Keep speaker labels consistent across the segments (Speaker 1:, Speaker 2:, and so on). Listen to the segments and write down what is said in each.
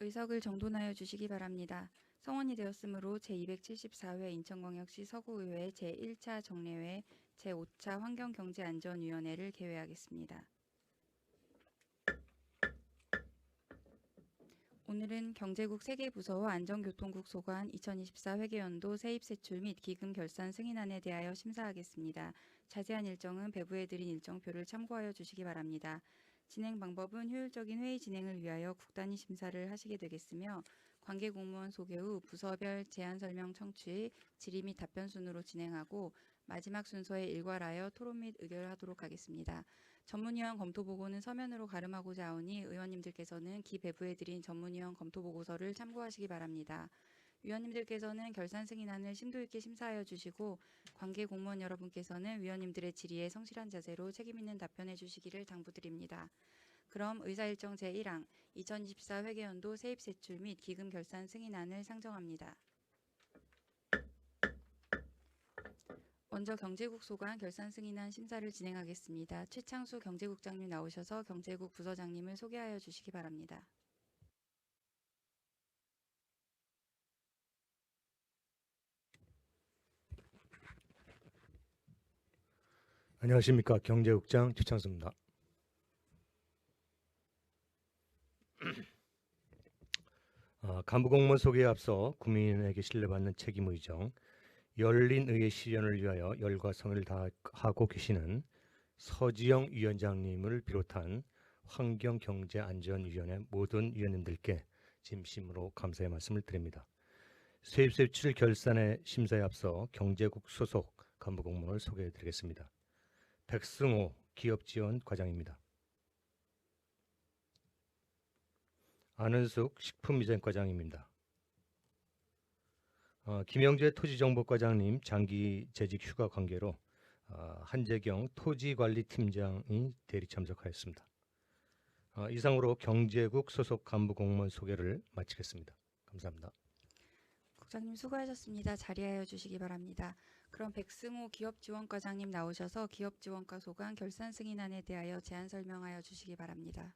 Speaker 1: 의석을 정돈하여 주시기 바랍니다. 성원이 되었으므로 제274회 인천광역시 서구의회 제1차 정례회 제5차 환경경제안전위원회를 개회하겠습니다. 오늘은 경제국 3개 부서와 안전교통국 소관 2024 회계연도 세입세출 및 기금 결산 승인안에 대하여 심사하겠습니다. 자세한 일정은 배부해드린 일정표를 참고하여 주시기 바랍니다. 진행 방법은 효율적인 회의 진행을 위하여 국단위 심사를 하시게 되겠으며 관계공무원 소개 후 부서별 제안 설명 청취, 질의 및 답변 순으로 진행하고 마지막 순서에 일괄하여 토론 및 의결하도록 하겠습니다. 전문위원 검토보고는 서면으로 가름하고자 하오니 의원님들께서는 기 배부해드린 전문위원 검토보고서를 참고하시기 바랍니다. 위원님들께서는 결산 승인안을 심도 있게 심사하여 주시고 관계 공무원 여러분께서는 위원님들의 질의에 성실한 자세로 책임있는 답변해 주시기를 당부드립니다. 그럼 의사일정 제1항 2024 회계연도 세입세출 및 기금 결산 승인안을 상정합니다. 먼저 경제국 소관 결산 승인안 심사를 진행하겠습니다. 최창수 경제국장님 나오셔서 경제국 부서장님을 소개하여 주시기 바랍니다.
Speaker 2: 안녕하십니까. 경제국장 최창수입니다. 간부공무원 소개에 앞서 국민에게 신뢰받는 책임의정, 열린의회 실현을 위하여 열과 성의를 다하고 계시는 서지영 위원장님을 비롯한 환경경제안전위원회 모든 위원님들께 진심으로 감사의 말씀을 드립니다. 세입세출 결산의 심사에 앞서 경제국 소속 간부공무원을 소개해드리겠습니다. 백승호 기업지원과장입니다. 안은숙 식품위생과장입니다. 김영재 토지정보과장님 장기 재직 휴가 관계로 한재경 토지관리팀장이 대리 참석하였습니다. 이상으로 경제국 소속 간부공무원 소개를 마치겠습니다. 감사합니다.
Speaker 1: 국장님 수고하셨습니다. 자리하여 주시기 바랍니다. 그럼 백승호 기업지원과장님 나오셔서 기업지원과 소관 결산 승인안에 대하여 제안 설명하여 주시기 바랍니다.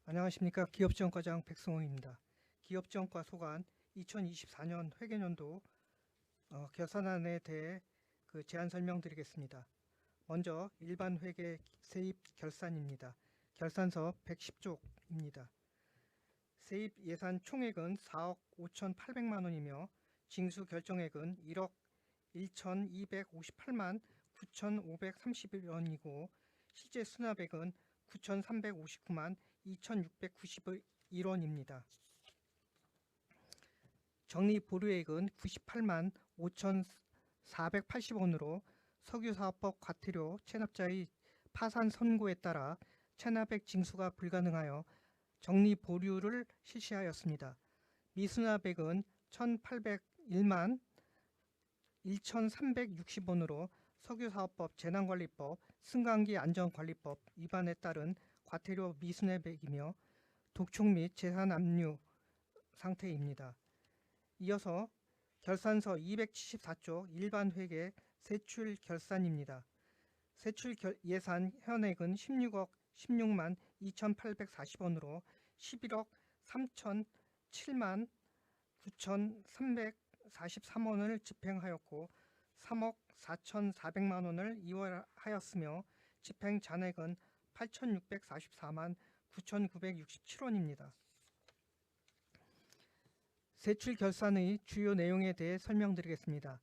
Speaker 3: 안녕하십니까. 기업지원과장 백승호입니다. 기업지원과 소관 2024년 회계연도 결산안에 대해 제안 설명드리겠습니다. 먼저 일반 회계 세입 결산입니다. 결산서 110쪽입니다. 세입 예산 총액은 4억 5,800만 원이며 징수 결정액은 1억 1,258만 9,531원이고 실제 수납액은 9,359만 2,691원입니다. 적립보류액은 98만 5,480원으로 석유사업법 과태료 체납자의 파산 선고에 따라 체납액 징수가 불가능하여 적립보류를 실시하였습니다. 미수납액은 1,801만 1,360원으로 석유사업법 재난관리법 승강기 안전관리법 위반에 따른 과태료 미수납액이며 독촉 및 재산 압류 상태입니다. 이어서 결산서 274쪽 일반회계 세출 결산입니다. 세출 예산 현액은 16억 16만 2,840원으로 11억 3,007만 9,343원을 집행하였고 3억 4,400만 원을 이월하였으며 집행 잔액은 8,644만 9,967원입니다. 세출 결산의 주요 내용에 대해 설명드리겠습니다.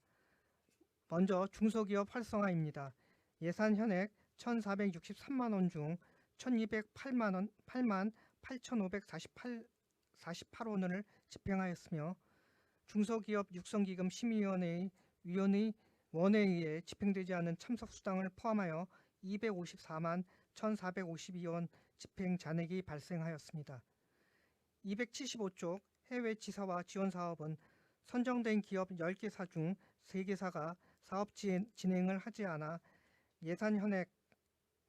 Speaker 3: 먼저 중소기업 활성화입니다. 예산 현액 1,463만 원 중 1,208만 8,548원을 집행하였으며 중소기업 육성기금 심의위원회의 위원의 원에 의해 집행되지 않은 참석수당을 포함하여 254만 1,452원 집행 잔액이 발생하였습니다. 275쪽 해외 지사와 지원사업은 선정된 기업 10개사 중 3개사가 사업 진행을 하지 않아 예산 현액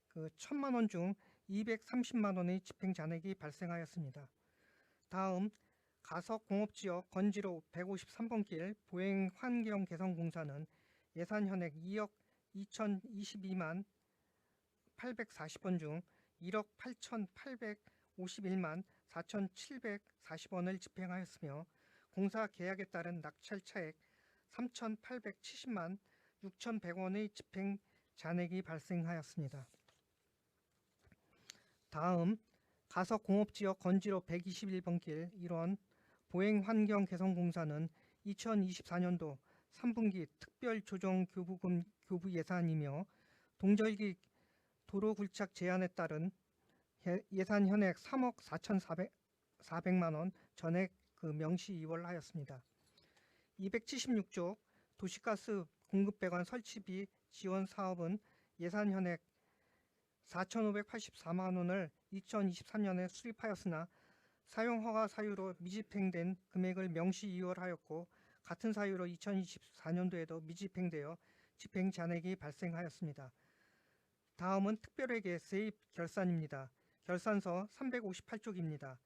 Speaker 3: 1,000만 원 중 230만 원의 집행 잔액이 발생하였습니다. 다음 가석공업지역 건지로 153번 길 보행환경개선공사는 예산 현액 2억 2022만 840원 중 1억 8,851만 4,740원을 집행하였으며 공사 계약에 따른 낙찰 차액 3,870만 6,100원의 집행 잔액이 발생하였습니다. 다음 가석공업지역 건지로 121번 길 1원 보행환경개선공사는 2024년도 3분기 특별조정교부금 교부 예산이며 동절기 도로굴착 제한에 따른 예산 현액 3억 4,400만 원 전액 명시 이월하였습니다. 276조 도시가스 공급배관 설치비 지원 사업은 예산 현액 4,584만 원을 2023년에 수립하였으나 사용허가 사유로 미집행된 금액을 명시 이월하였고 같은 사유로 2024년도에도 미집행되어 집행 잔액이 발생하였습니다. 다음은 특별회계 세입 결산입니다. 결산서 358쪽입니다.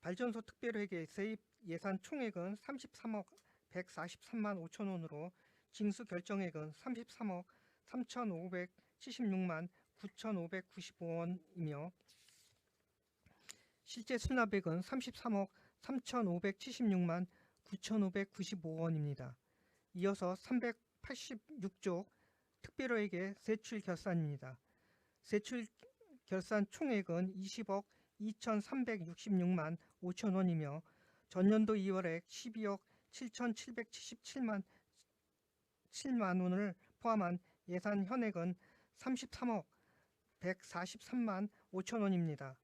Speaker 3: 발전소 특별회계 세입 예산 총액은 33억 143만 5천 원으로 징수 결정액은 33억 3,576만 9,595원이며 실제 수납액은 33억 3,576만 9,595원입니다. 이어서 386조 특별회계 세출 결산입니다. 세출 결산 총액은 20억 2,366만 5천 원이며 전년도 2월액 12억 7,777만 7만 원을 포함한 예산 현액은 33억 143만 5천 원입니다.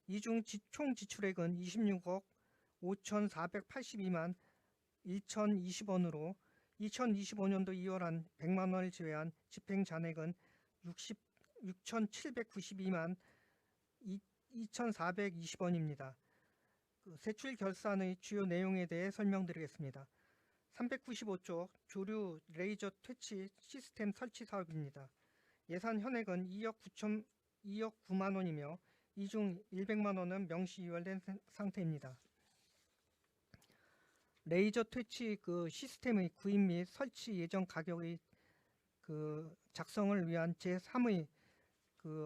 Speaker 3: 이 중 총 지출액은 26억 5,482만 1,020원으로 2025년도 2월한 100만 원을 제외한 집행 잔액은 6,792만 2,420원입니다. 세출 결산의 주요 내용에 대해 설명드리겠습니다. 395조 조류 레이저 퇴치 시스템 설치 사업입니다. 예산 현액은 2억 9만 원이며 이 중 100만 원은 명시 이월된 상태입니다. 레이저 퇴치 시스템의 구입 및 설치 예정 가격의 작성을 위한 제3의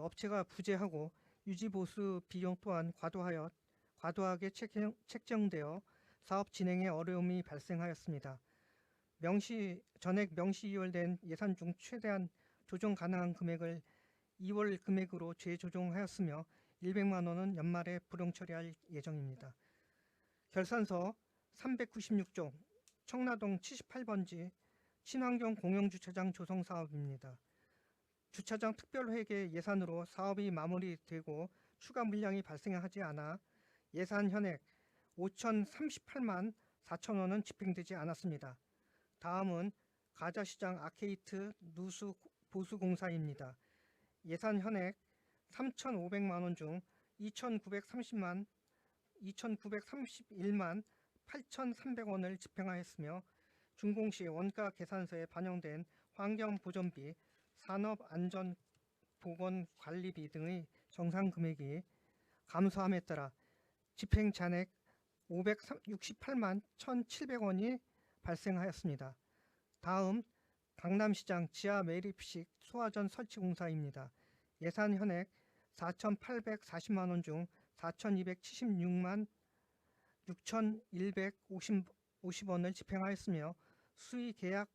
Speaker 3: 업체가 부재하고 유지 보수 비용 또한 과도하게 책정되어 사업 진행에 어려움이 발생하였습니다. 전액 명시 이월된 예산 중 최대한 조정 가능한 금액을 2월 금액으로 재조정하였으며 100만 원은 연말에 불용 처리할 예정입니다. 결산서 396종 청라동 78번지 친환경 공영주차장 조성 사업입니다. 주차장 특별회계 예산으로 사업이 마무리되고 추가 물량이 발생하지 않아 예산 현액 5,038만 4천 원은 집행되지 않았습니다. 다음은 가자시장 아케이트 누수 보수공사입니다. 예산 현액 3,500만 원 중 2,931만 8,300원을 집행하였으며 준공시 원가 계산서에 반영된 환경보전비, 산업안전보건관리비 등의 정상 금액이 감소함에 따라 집행 잔액 568만 1,700원이 발생하였습니다. 다음 강남시장 지하 매립식 소화전 설치 공사입니다. 예산 현액 4,840만 원 중 4,276만 6,150원을 집행하였으며 수의 계약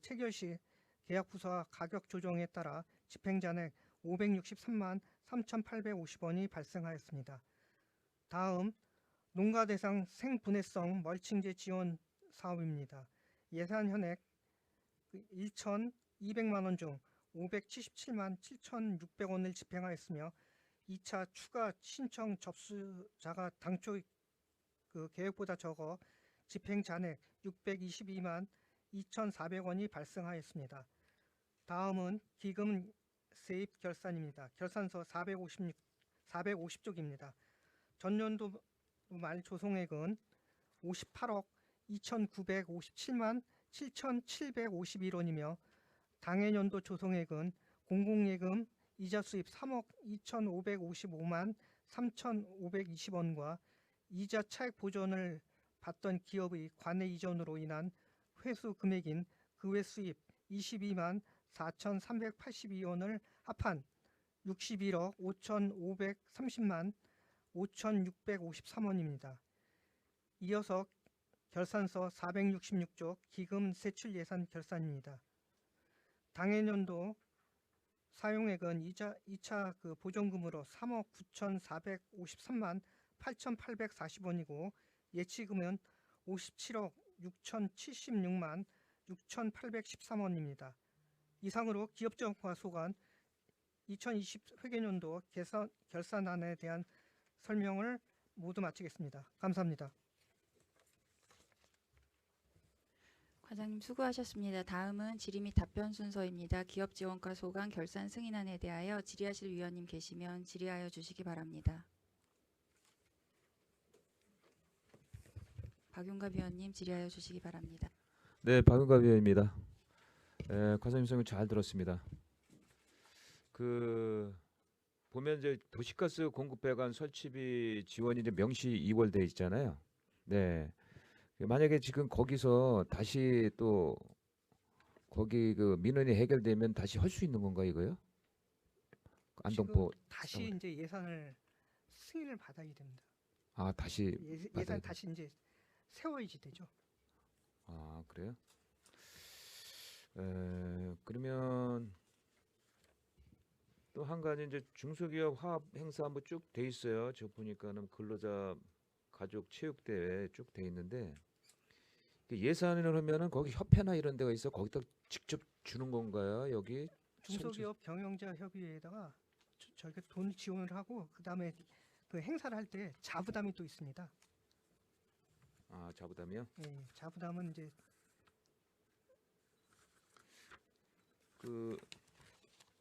Speaker 3: 체결 시 계약 부서와 가격 조정에 따라 집행 잔액 563만 3,850원이 발생하였습니다. 다음 농가 대상 생분해성 멀칭제 지원 사업입니다. 예산 현액 1,200만 원 중 577만 7,600원을 집행하였으며 2차 추가 신청 접수자가 당초 계획보다 적어 집행 잔액 622만 2,400원이 발생하였습니다. 다음은 기금 세입 결산입니다. 결산서 450쪽입니다. 전년도 말 조성액은 58억 2,957만 7,751원이며 당해년도 조성액은 공공예금 이자 수입 3억 2,555만 3,520원과 이자 차액 보전을 받던 기업의 관내 이전으로 인한 회수 금액인 그 외 수입 22만 4,382원을 합한 61억 5,530만 5,653원입니다. 이어서 결산서 466조 기금 세출 예산 결산입니다. 당해년도 사용액은 2차 그 보전금으로 3억 9,453만 8,840원이고 예치금은 57억 6,076만 6,813원입니다. 이상으로 기업지원과 소관 2020 회계년도 결산안에 대한 설명을 모두 마치겠습니다. 감사합니다.
Speaker 1: 과장님 수고하셨습니다. 다음은 질의 및 답변 순서입니다. 기업지원과 소관 결산 승인안에 대하여 질의하실 위원님 계시면 질의하여 주시기 바랍니다. 박용갑 위원님 질의하여 주시기 바랍니다.
Speaker 4: 네, 박은갑 위원입니다. 과장님 설명 잘 들었습니다. 그 보면 이제 도시가스 공급 배관 설치비 지원이 이제 명시 2월 돼 있잖아요. 네, 만약에 지금 거기서 다시 또 거기 그 민원이 해결되면 다시 할 수 있는 건가 이거요? 안동포
Speaker 3: 지금 다시 이제 예산을 승인을 받아야 됩니다.
Speaker 4: 아 다시 받아야
Speaker 3: 예산
Speaker 4: 돼.
Speaker 3: 다시 이제 세워야지 되죠.
Speaker 4: 아 그래요? 그러면 또 한 가지 이제 중소기업 화합 행사 한번 쭉 돼 있어요. 저 보니까는 근로자 가족 체육대회 쭉 돼 있는데 예산을 하면은 거기 협회나 이런 데가 있어 거기다 직접 주는 건가요? 여기
Speaker 3: 중소기업 경영자 협의회에다가 저희가 돈 지원을 하고 그 다음에 그 행사를 할 때 자부담이 또 있습니다.
Speaker 4: 아 자부담이요?
Speaker 3: 예, 자부담은 이제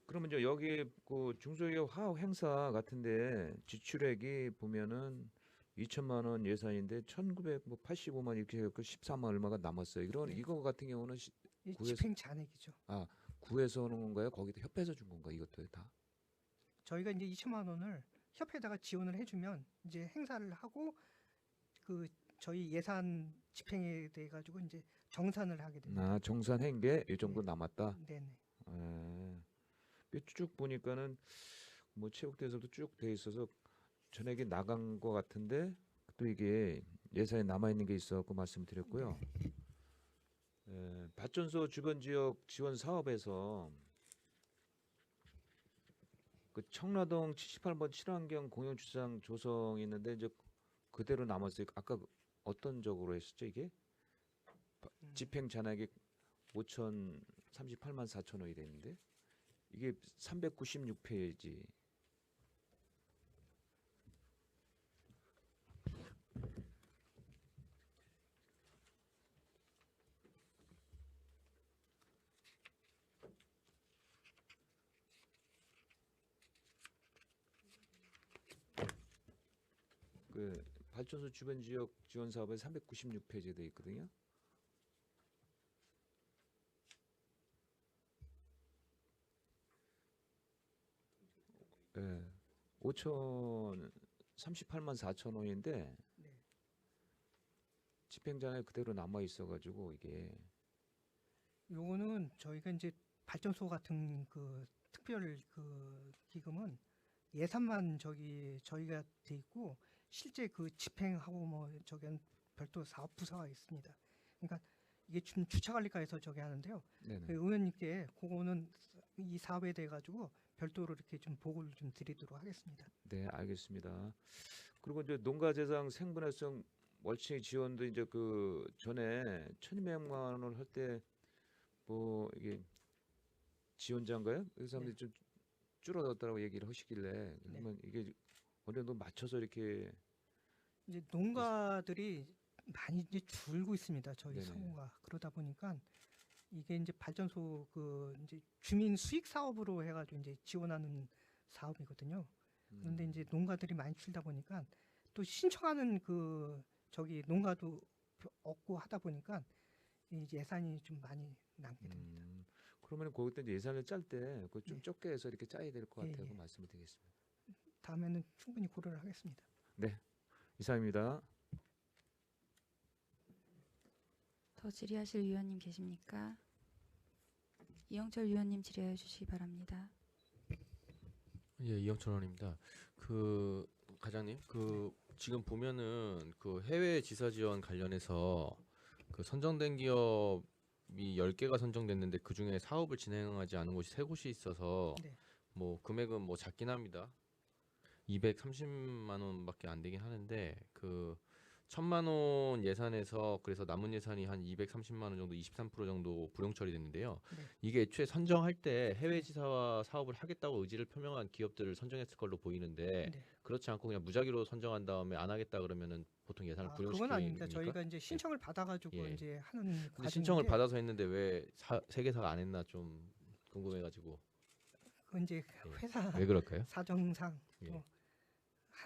Speaker 4: 그러면 이제 여기 그 중소기업 화합 행사 같은데 지출액이 보면은 2천만 원 예산인데 1,985만 이렇게 해서 14만 얼마가 남았어요. 이런
Speaker 3: 네.
Speaker 4: 이거 같은 경우는
Speaker 3: 이
Speaker 4: 구에서-
Speaker 3: 집행 잔액이죠.
Speaker 4: 구에서 오는 건가요? 거기도 협회에서 준 건가? 이것도 다.
Speaker 3: 저희가 이제 2천만 원을 협회에다가 지원을 해주면 이제 행사를 하고 그 저희 예산 집행에 대해 가지고 이제 정산을 하게 됩니다.
Speaker 4: 아 정산한 게 이 정도 남았다.
Speaker 3: 네네.
Speaker 4: 쭉 보니까는 뭐 체육대에서도 쭉 돼 있어서 전액이 나간 것 같은데 또 이게 예산에 남아 있는 게 있어서 말씀드렸고요. 발전소 주변 지역 지원 사업에서 그 청라동 78번 친환경 공영주차장 조성이 있는데 이제 그대로 남았어요. 아까 어떤 적으로 했었죠 이게? 집행 잔액이 5,038만 4천 원이 됐는데 이게 396페이지. 그 발전소 주변 지역 지원 사업에 396페이지에 돼 있거든요. 네. 5,038만 4천 원인데
Speaker 3: 네.
Speaker 4: 집행잔액 그대로 남아 있어가지고 이게
Speaker 3: 요거는 저희가 이제 발전소 같은 그 특별 그 기금은 예산만 저희가 돼 있고 실제 그 집행하고 뭐 저기는 별도 사업 부서가 있습니다. 그러니까 이게 좀 주차관리과에서 저기 하는데요.
Speaker 4: 네네.
Speaker 3: 그 의원님께 그거는 이 사업에 대해 가지고 별도로 이렇게 좀 보고를 좀 드리도록 하겠습니다.
Speaker 4: 네, 알겠습니다. 그리고 이제 농가재상 생분해성 멀칭 지원도 이제 그 전에 1,200만 원을 할 때 뭐 이게 지원자인가요? 그 사람들이 좀 줄어들었다고 얘기를 하시길래 그러면 이게 어느 정도 맞춰서 이렇게
Speaker 3: 이제 농가들이 많이 이제 줄고 있습니다. 저희
Speaker 4: 네네.
Speaker 3: 성우가 그러다 보니까 이게 이제 발전소 그 이제 주민 수익 사업으로 해가지고 이제 지원하는 사업이거든요. 그런데 이제 농가들이 많이 줄다 보니까 또 신청하는 그 저기 농가도 없고 하다 보니까 이 예산이 좀 많이 남게 됩니다.
Speaker 4: 그러면 거기다 이제 예산을 짤 때 그 좀
Speaker 3: 네.
Speaker 4: 적게 해서 이렇게 짜야 될 것
Speaker 3: 예,
Speaker 4: 같아요.
Speaker 3: 예.
Speaker 4: 말씀을 드리겠습니다.
Speaker 3: 다음에는 충분히 고려를 하겠습니다.
Speaker 4: 이상입니다.
Speaker 1: 더 질의하실 위원님 계십니까? 이영철 위원님 질의해 주시기 바랍니다.
Speaker 5: 예, 이영철 의원입니다. 그 과장님, 그 지금 보면은 그 해외 지사 지원 관련해서 그 선정된 기업이 10개가 선정됐는데 그 중에 사업을 진행하지 않은 곳이 3곳이 있어서
Speaker 3: 네.
Speaker 5: 뭐 금액은 뭐 작긴 합니다. 230만 원밖에 안 되긴 하는데 그 1,000만 원 예산에서 그래서 남은 예산이 한 230만 원 정도 23% 정도 불용 처리됐는데요.
Speaker 3: 네.
Speaker 5: 이게 애초에 선정할 때 해외 지사와 사업을 하겠다고 의지를 표명한 기업들을 선정했을 걸로 보이는데
Speaker 3: 네.
Speaker 5: 그렇지 않고 그냥 무작위로 선정한 다음에 안 하겠다 그러면은 보통 예산을
Speaker 3: 그건
Speaker 5: 불용시키는
Speaker 3: 아닙니다.
Speaker 5: 겁니까?
Speaker 3: 저희가 이제 신청을 받아가지고
Speaker 5: 예.
Speaker 3: 이제 하는
Speaker 5: 근데
Speaker 3: 과정인데
Speaker 5: 신청을 받아서 했는데 왜 세계사가 안 했나 좀 궁금해가지고
Speaker 3: 그건 이제
Speaker 5: 예.
Speaker 3: 회사
Speaker 5: 왜 그럴까요?
Speaker 3: 사정상
Speaker 5: 예.
Speaker 3: 또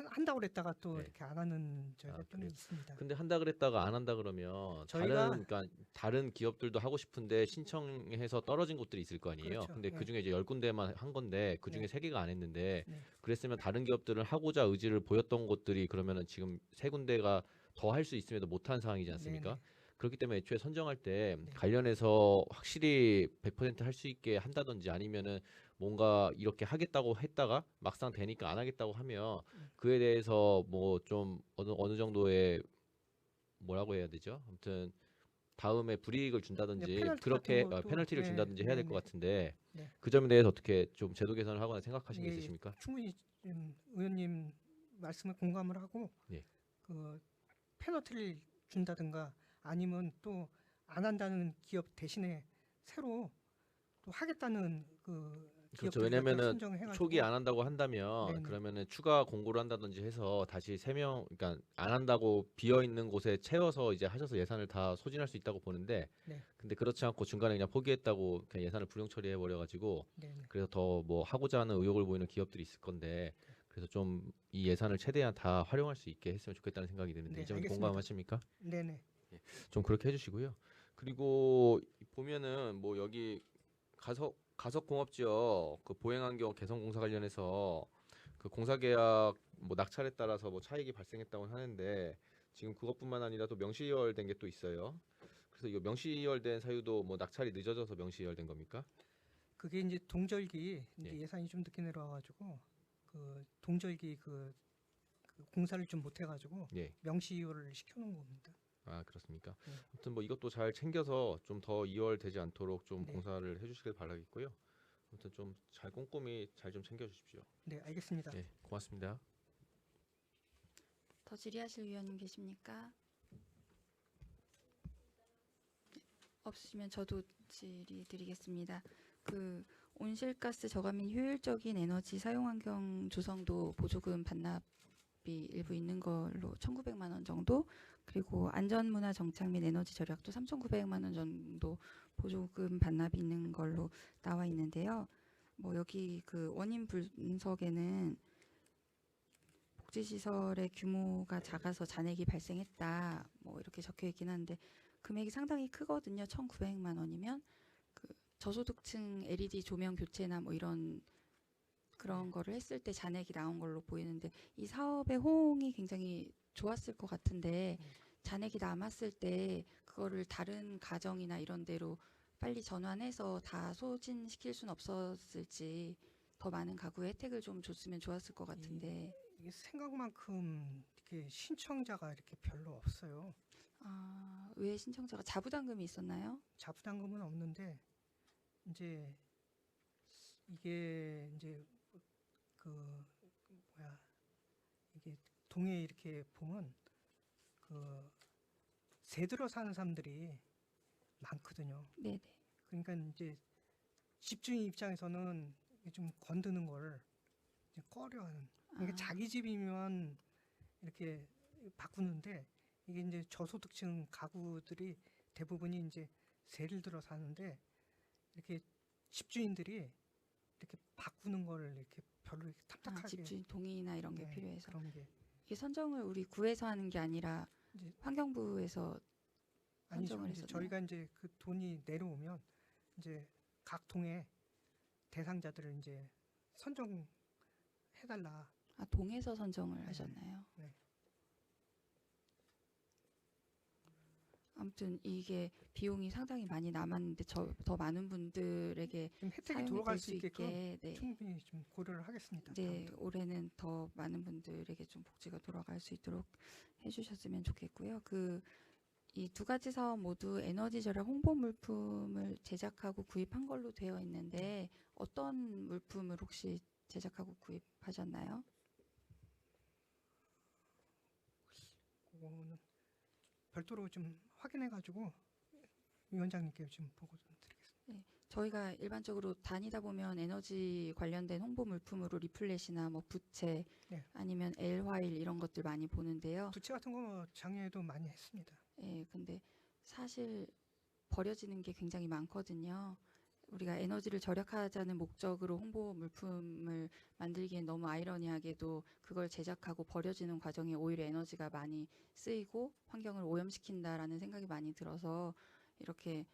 Speaker 3: 한다고 그랬다가 또
Speaker 5: 네.
Speaker 3: 이렇게 안 하는 저희가
Speaker 5: 아,
Speaker 3: 좀
Speaker 5: 그래요?
Speaker 3: 있습니다.
Speaker 5: 근데 한다 그랬다가 안 한다 그러면
Speaker 3: 저희가-
Speaker 5: 다른 기업들도 하고 싶은데 신청해서 떨어진 곳들이 있을 거 아니에요.
Speaker 3: 그렇죠.
Speaker 5: 근데
Speaker 3: 예.
Speaker 5: 그 중에 이제 10군데만 한 건데 그 중에
Speaker 3: 네.
Speaker 5: 3개가 안 했는데
Speaker 3: 네.
Speaker 5: 그랬으면 다른 기업들은 하고자 의지를 보였던 곳들이 그러면은 지금 3군데가 더 할 수 있음에도 못한 상황이지 않습니까?
Speaker 3: 네네.
Speaker 5: 그렇기 때문에 애초에 선정할 때
Speaker 3: 네.
Speaker 5: 관련해서 확실히 100% 할 수 있게 한다든지 아니면은 뭔가 이렇게 하겠다고 했다가 막상 되니까 안 하겠다고 하면 그에 대해서 뭐 좀 어느 정도의 뭐라고 해야 되죠? 아무튼 다음에 불이익을 준다든지
Speaker 3: 페널티
Speaker 5: 그렇게
Speaker 3: 같은 것도-
Speaker 5: 페널티를
Speaker 3: 네,
Speaker 5: 준다든지 해야 될 것
Speaker 3: 네네.
Speaker 5: 같은데
Speaker 3: 네.
Speaker 5: 그 점에 대해서 어떻게 좀 제도 개선을 하거나 생각하신 게
Speaker 3: 예, 예.
Speaker 5: 있으십니까?
Speaker 3: 충분히 의원님 말씀에 공감을 하고
Speaker 5: 예.
Speaker 3: 그 페널티를 준다든가 아니면 또 안 한다는 기업 대신에 새로 또 하겠다는 그
Speaker 5: 그렇죠.
Speaker 3: 기업들을
Speaker 5: 왜냐면은
Speaker 3: 선정해가지고
Speaker 5: 초기 안 한다고 한다면
Speaker 3: 네네.
Speaker 5: 그러면은 추가 공고를 한다든지 해서 다시 3명 그러니까 안 한다고 비어 있는 곳에 채워서 이제 하셔서 예산을 다 소진할 수 있다고 보는데
Speaker 3: 네.
Speaker 5: 근데 그렇지 않고 중간에 그냥 포기했다고 그냥 예산을 불용 처리해 버려 가지고
Speaker 3: 네네.
Speaker 5: 그래서 더 뭐 하고자 하는 의욕을 보이는 기업들이 있을 건데 그래서 좀 이 예산을 최대한 다 활용할 수 있게 했으면 좋겠다는 생각이 드는데
Speaker 3: 네,
Speaker 5: 이 점에
Speaker 3: 알겠습니다.
Speaker 5: 공감하십니까?
Speaker 3: 네네.
Speaker 5: 좀 그렇게 해주시고요. 그리고 보면은 뭐 여기 가석공업지역 그 보행환경 개선공사 관련해서 그 공사계약 뭐 낙찰에 따라서 뭐 차익이 발생했다고 하는데 지금 그것뿐만 아니라 또 명시이월된 게 또 있어요. 그래서 이 명시이월된 사유도 뭐 낙찰이 늦어져서 명시이월된 겁니까?
Speaker 3: 그게 이제 동절기 이제
Speaker 5: 예.
Speaker 3: 예산이 좀 늦게 내려와가지고 그 동절기 그 공사를 좀 못해가지고
Speaker 5: 예.
Speaker 3: 명시이월을 시켜놓은 겁니다.
Speaker 5: 아 그렇습니까?
Speaker 3: 네.
Speaker 5: 아무튼 뭐 이것도 잘 챙겨서 좀 더 2월 되지 않도록 좀
Speaker 3: 네.
Speaker 5: 공사를 해주시길 바라겠고요. 아무튼 좀 잘 꼼꼼히 잘 좀 챙겨주십시오.
Speaker 3: 네, 알겠습니다.
Speaker 5: 예, 고맙습니다.
Speaker 1: 더 질의하실 위원님 계십니까? 네, 없으시면 저도 질의 드리겠습니다. 그 온실가스 저감 및 효율적인 에너지 사용 환경 조성도 보조금 반납이 일부 있는 걸로 1,900만 원 정도, 그리고 안전문화 정착 및 에너지 절약도 3,900만 원 정도 보조금 반납이 있는 걸로 나와 있는데요. 뭐 여기 그 원인 분석에는 복지시설의 규모가 작아서 잔액이 발생했다 뭐 이렇게 적혀 있긴 한데 금액이 상당히 크거든요. 1,900만 원이면 그 저소득층 LED 조명 교체나 뭐 이런 그런 거를 했을 때 잔액이 나온 걸로 보이는데 이 사업의 호응이 굉장히 좋았을 것 같은데 잔액이 남았을 때 그거를 다른 가정이나 이런 데로 빨리 전환해서 다 소진시킬 수는 없었을지 더 많은 가구에 혜택을 좀 줬으면 좋았을 것 같은데
Speaker 3: 이게 생각만큼 이렇게 신청자가 이렇게 별로 없어요.
Speaker 1: 왜 신청자가 자부담금이 있었나요?
Speaker 3: 자부담금은 없는데 이제 이게 이제 그 뭐야 이게 동에 이렇게 보면 그 세들어 사는 사람들이 많거든요.
Speaker 1: 네네.
Speaker 3: 그러니까 이제 집주인 입장에서는 이게 좀 건드는 걸 이제 꺼려하는. 그러니까 자기 집이면 이렇게 바꾸는데 이게 이제 저소득층 가구들이 대부분이 이제 세를 들어 사는데 이렇게 집주인들이 이렇게 바꾸는 걸 이렇게 별로 이렇게 탐탁하게
Speaker 1: 집주인 동의나 이런 게
Speaker 3: 네,
Speaker 1: 필요해서
Speaker 3: 그런 게
Speaker 1: 이게 선정을 우리 구에서 하는 게 아니라
Speaker 3: 이제
Speaker 1: 환경부에서
Speaker 3: 아니죠.
Speaker 1: 선정을
Speaker 3: 이제
Speaker 1: 했었나요?
Speaker 3: 저희가 이제 그 돈이 내려오면 이제 각 동의 대상자들을 이제 선정해달라.
Speaker 1: 동에서 선정을
Speaker 3: 네.
Speaker 1: 하셨나요?
Speaker 3: 네.
Speaker 1: 아무튼 이게 비용이 상당히 많이 남았는데 더 많은 분들에게
Speaker 3: 좀 혜택이
Speaker 1: 사용이
Speaker 3: 돌아갈
Speaker 1: 될
Speaker 3: 수
Speaker 1: 수
Speaker 3: 있게끔
Speaker 1: 있게 네,
Speaker 3: 충분히 좀 고려를 하겠습니다.
Speaker 1: 네,
Speaker 3: 다음부터.
Speaker 1: 올해는 더 많은 분들에게 좀 복지가 돌아갈 수 있도록 해주셨으면 좋겠고요. 이 두 가지 사업 모두 에너지 절약 홍보 물품을 제작하고 구입한 걸로 되어 있는데 어떤 물품을 혹시 제작하고 구입하셨나요?
Speaker 3: 그거는 별도로 좀 확인해가지고 위원장님께 좀 보고 좀 드리겠습니다.
Speaker 1: 저희가 일반적으로 다니다 보면 에너지 관련된 홍보 물품으로 리플렛이나 뭐 부채
Speaker 3: 네.
Speaker 1: 아니면 엘화일 이런 것들 많이 보는데요.
Speaker 3: 부채 같은 거 작년에도 많이 했습니다.
Speaker 1: 예, 근데 사실 버려지는 게 굉장히 많거든요. 우리가 에너지를 절약하자는 목적으로 홍보 물품을 만들기엔 너무 아이러니하게도 그걸 제작하고 버려지는 과정에 오히려 에너지가 많이 쓰이고 환경을 오염시킨다라는 생각이 많이 들어서 이렇게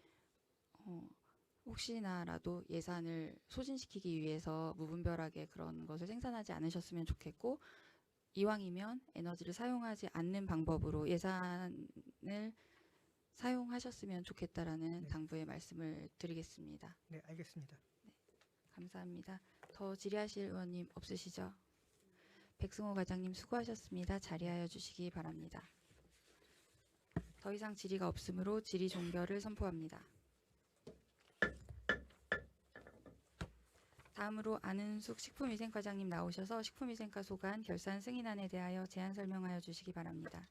Speaker 1: 혹시나라도 예산을 소진시키기 위해서 무분별하게 그런 것을 생산하지 않으셨으면 좋겠고 이왕이면 에너지를 사용하지 않는 방법으로 예산을 사용하셨으면 좋겠다라는
Speaker 3: 네.
Speaker 1: 당부의 말씀을 드리겠습니다.
Speaker 3: 네, 알겠습니다.
Speaker 1: 감사합니다. 더 질의하실 의원님 없으시죠? 백승호 과장님 수고하셨습니다. 자리하여 주시기 바랍니다. 더 이상 질의가 없으므로 질의 종결을 선포합니다. 다음으로 안은숙 식품위생과장님 나오셔서 식품위생과 소관 결산 승인안에 대하여 제안 설명하여 주시기 바랍니다.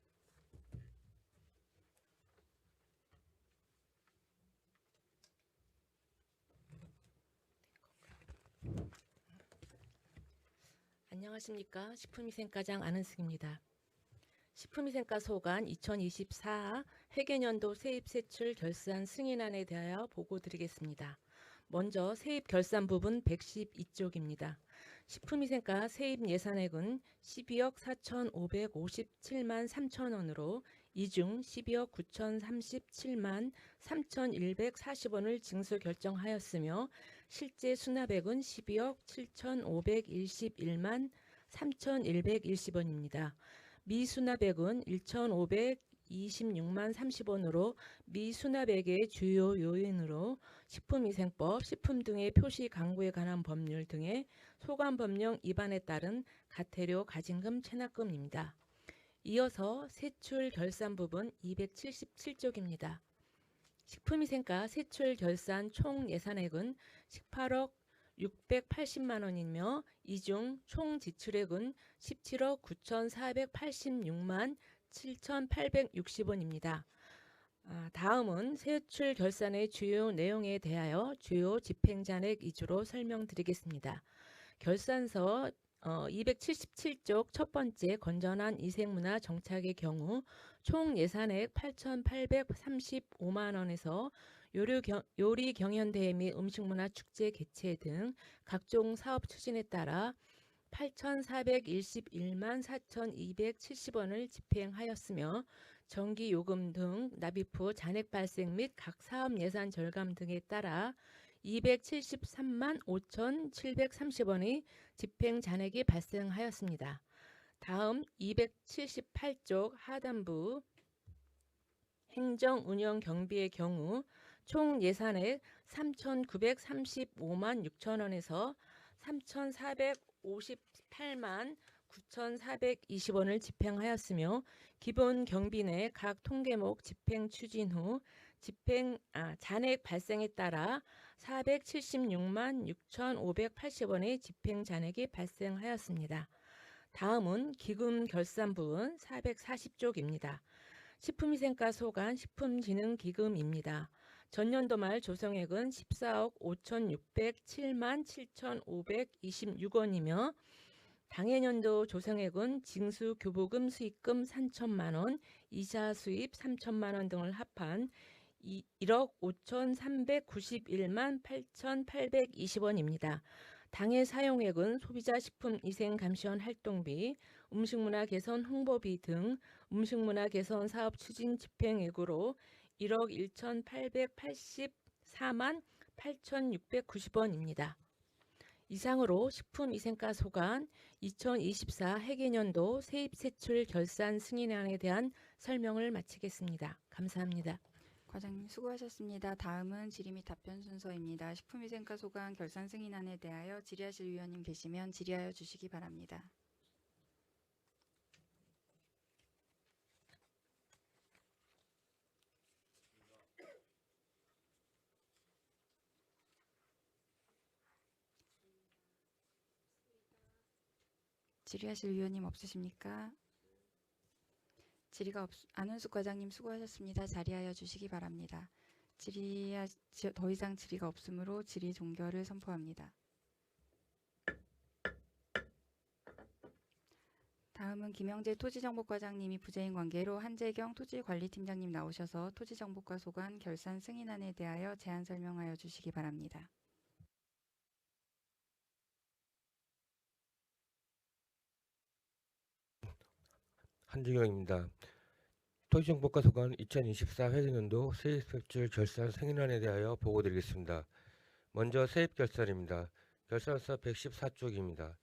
Speaker 6: 안녕하십니까. 식품위생과장 안은숙입니다. 식품위생과 소관 2024 회계년도 세입세출 결산 승인안에 대하여 보고드리겠습니다. 먼저 세입 결산 부분 112쪽입니다. 식품위생과 세입 예산액은 12억 4,557만 3천원으로 이 중 12억 9,037만 3,140원을 징수 결정하였으며 실제 수납액은 12억 7,521만 3,120원입니다. 미수납액은 1,526만 30원으로 미수납액의 주요 요인으로 식품위생법, 식품 등의 표시 광고에 관한 법률 등의 소관법령 위반에 따른 가태료 가징금 체납금입니다. 이어서 세출 결산 부분 277쪽입니다. 식품위생과 세출 결산 총 예산액은 18억 680만 원이며 이 중 총 지출액은 17억 9,486만 7,860원입니다. 다음은 세출 결산의 주요 내용에 대하여 주요 집행잔액 위주로 설명드리겠습니다. 결산서 277쪽 첫 번째 건전한 위생문화 정착의 경우 총 예산액 8,835만 원에서 요리 경연대회 및 음식문화 축제 개최 등 각종 사업 추진에 따라 8,421만 4,270원을 집행하였으며 전기요금 등 납입 후 잔액 발생 및 각 사업 예산 절감 등에 따라 273만 5,730원의 집행 잔액이 발생하였습니다. 다음 278쪽 하단부 행정 운영 경비의 경우 총 예산액 3,935만 6천원에서 3,458만 9,420원을 집행하였으며 기본 경비 내 각 통계목 집행 추진 후 잔액 발생에 따라 476만 6,580원의 집행 잔액이 발생하였습니다. 다음은 기금 결산 부분 440쪽입니다. 식품위생과 소관 식품진흥기금입니다. 전년도 말 조성액은 14억 5,607만 7,526원이며 당해년도 조성액은 징수 교부금 수익금 3천만 원, 이자 수입 3천만 원 등을 합한 1억 5,391만 8,820원입니다. 당해 사용액은 소비자식품위생감시원 활동비, 음식문화 개선 홍보비 등 음식문화 개선 사업 추진 집행액으로 1억 1,884만 8,690원입니다. 이상으로 식품위생과 소관 2024 회계년도 세입세출 결산 승인안에 대한 설명을 마치겠습니다. 감사합니다.
Speaker 1: 과장님 수고하셨습니다. 다음은 질의 및 답변 순서입니다. 식품위생과 소관 결산 승인안에 대하여 질의하실 위원님 계시면 질의하여 주시기 바랍니다. 질의하실 위원님 없으십니까? 안은숙 과장님 수고하셨습니다. 자리하여 주시기 바랍니다. 더 이상 질의가 없으므로 질의 종결을 선포합니다. 다음은 김영재 토지정보과장님이 부재인 관계로 한재경 토지관리팀장님 나오셔서 토지정보과 소관 결산 승인안에 대하여 제안 설명하여 주시기 바랍니다.
Speaker 7: 한주경입니다. 토지정보과 소관 2024 회계년도 세입세출 결산 승인안에 대하여 보고드리겠습니다. 먼저 세입결산입니다. 결산서 114쪽입니다.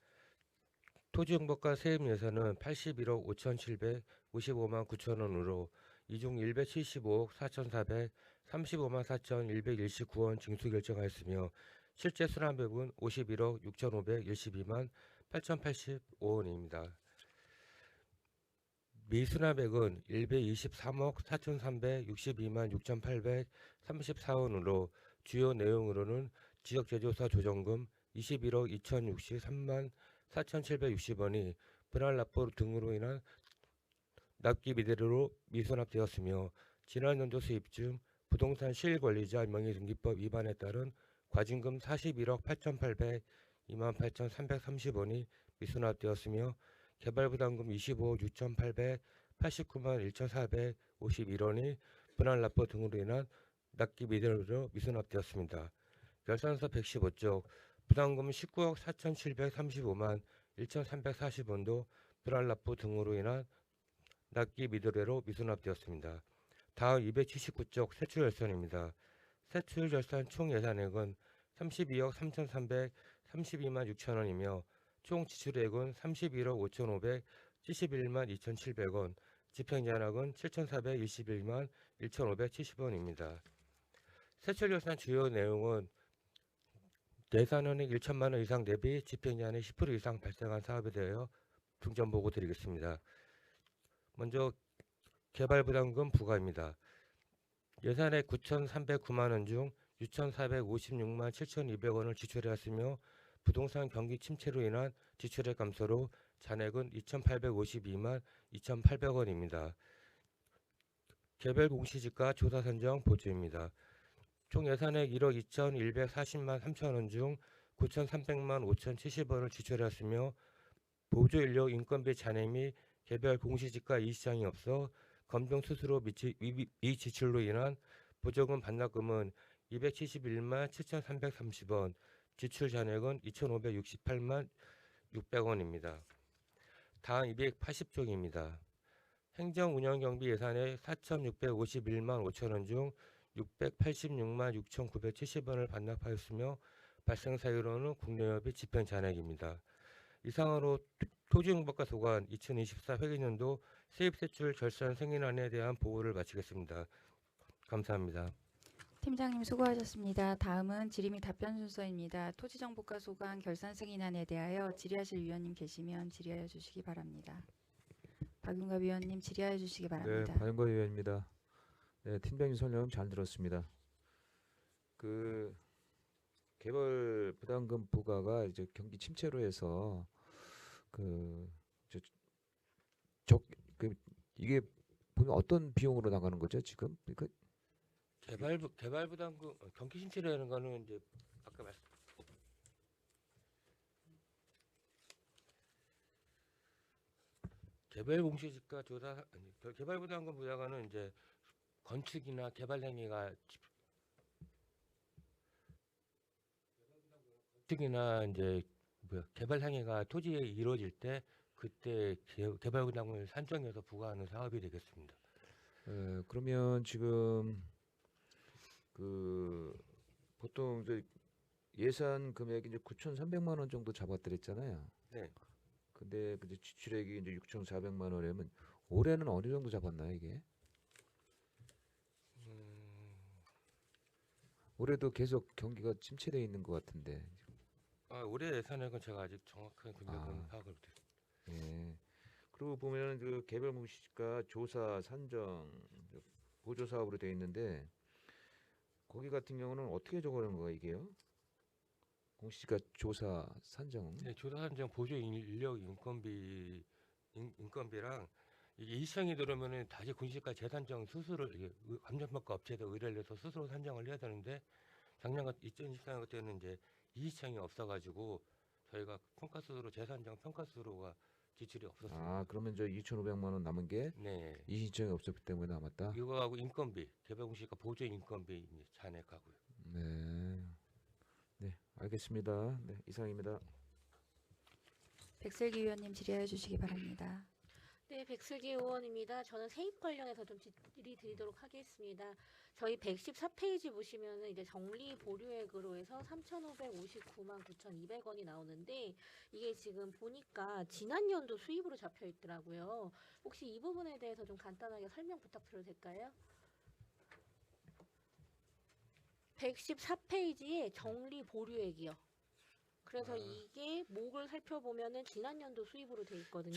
Speaker 7: 토지정보과 세입 예산은 81억 5,755만 9천원으로 이중 175억 4,435만 4,119원 징수 결정하였으며 실제 순환배분 51억 6,512만 8,085원입니다. 미순환액은 123억 4,362만 6,834원으로 주요 내용으로는 지역제조사 조정금 21억 2,063만 4,760원이 분할납부 등으로 인한 납기 미대로 미수납되었으며 지난 연도 수입 중 부동산 실권리자 명의등기법 위반에 따른 과징금 41억 8,802만 8,330원이 미수납되었으며 개발부담금 25억 6,889만 1,451원이 분할납부 등으로 인한 납기 미대로 미수납되었습니다. 결산서 115쪽 부담금 19억 4,735만 1,340원도 분할납부 등으로 인한 납기 미대로 미수납되었습니다. 다음 279쪽 세출결산입니다. 세출결산 총 예산액은 32억 3,332만 6천원이며 총 지출액은 31억 5,571만 2,700원, 집행제한액은 7,421만 1,570원입니다. 세출결산 주요 내용은 예산은행 1천만 원 이상 대비 집행제한이 10% 이상 발생한 사업에 대하여 중점보고 드리겠습니다. 먼저 개발부담금 부과입니다. 예산액 9,309만 원 중 6,456만 7,200원을 지출하였으며 부동산 경기 침체로 인한 지출액 감소로 잔액은 2,852만 2,800원입니다. 개별 공시지가 조사 선정 보조입니다. 총 예산액 1억 2,140만 3천원 중 9,300만 5,070원을 지출하였으며 보조 인력 인건비 잔액 및 개별 공시지가 이시장이 없어 검증 수수료 미지출로 인한 보조금 반납금은 271만 7,330원, 지출 잔액은 2,568만 600원입니다. 다음 280쪽입니다. 행정운영경비 예산의 4,651만 5천원 중 686만 6,970원을 반납하였으며 발생 사유로는 국내협의 집행 잔액입니다. 이상으로 토지정보과 소관 2024 회계년도 세입세출 결산 승인안에 대한 보고를 마치겠습니다. 감사합니다.
Speaker 1: 팀장님 수고하셨습니다. 다음은 질의 및 답변 순서입니다. 토지정보과 소관 결산 승인안에 대하여 질의하실 위원님 계시면 질의하여 주시기 바랍니다. 박윤갑 위원님 질의하여 주시기 바랍니다.
Speaker 4: 네, 박윤갑 위원입니다. 네, 팀장님 설명 잘 들었습니다. 그 개발 부담금 부과가 이제 경기 침체로 해서 이게 보면 어떤 비용으로 나가는 거죠 지금?
Speaker 7: 개발부담금 경기 침체라는 거는 이제 아까 말씀 개발 공시지가 조사 개발부담금 부과는 이제 건축이나 개발 행위가 건축이나 이제 개발 행위가 토지에 이루어질 때 그때 개발부담금을 산정해서 부과하는 사업이 되겠습니다.
Speaker 4: 그러면 지금 보통 이제 예산 금액이 이제 9,300만 원 정도 잡았더랬잖아요.
Speaker 7: 네.
Speaker 4: 근데 그 지출액이 이제 6,400만 원이면 올해는 어느 정도 잡았나요, 이게? 올해도 계속 경기가 침체돼 있는 것 같은데.
Speaker 7: 올해 예산액은 제가 아직 정확한 금액은
Speaker 4: 아.
Speaker 7: 파악을 못했습니다.
Speaker 4: 예. 그리고 보면 그 개별 공시지가 조사 산정 보조 사업으로 되어 있는데 거기 같은 경우는 어떻게 적어놓은 거예요, 이게요? 공시지가 조사 산정.
Speaker 7: 네, 조사 산정 보조 인력 인건비랑 이게 이시청이 들어오면은 다시 군시가 재산정 수수를 이게 감정평가 업체에다 의뢰를 해서 스스로 산정을 해야 되는데 작년 2024년 그때는 이제 이시청이 없어가지고 저희가 평가수로 재산정 평가수로가 지출이 없었습니다.
Speaker 4: 아, 그러면 저 2,500만 원 남은 게
Speaker 7: 네,
Speaker 4: 이신청이 없었기 때문에 남았다.
Speaker 7: 이거하고 인건비 개별 공시가 보조 인건비 이제 잔액하고요.
Speaker 4: 네. 네, 알겠습니다. 네, 이상입니다.
Speaker 1: 백슬기 의원님 질의해 주시기 바랍니다.
Speaker 8: 네, 백슬기 의원입니다. 저는 세입 관련해서 좀 질의 드리도록 하겠습니다. 저희 114페이지 보시면은 이제 정리 보류액으로 해서 3,559만 9,200원이 나오는데 이게 지금 보니까 지난 연도 수입으로 잡혀 있더라고요. 혹시 이 부분에 대해서 좀 간단하게 설명 부탁드려도 될까요? 114페이지에 정리 보류액이요. 그래서 이게 목을 살펴보면은 지난 연도 수입으로 돼 있거든요.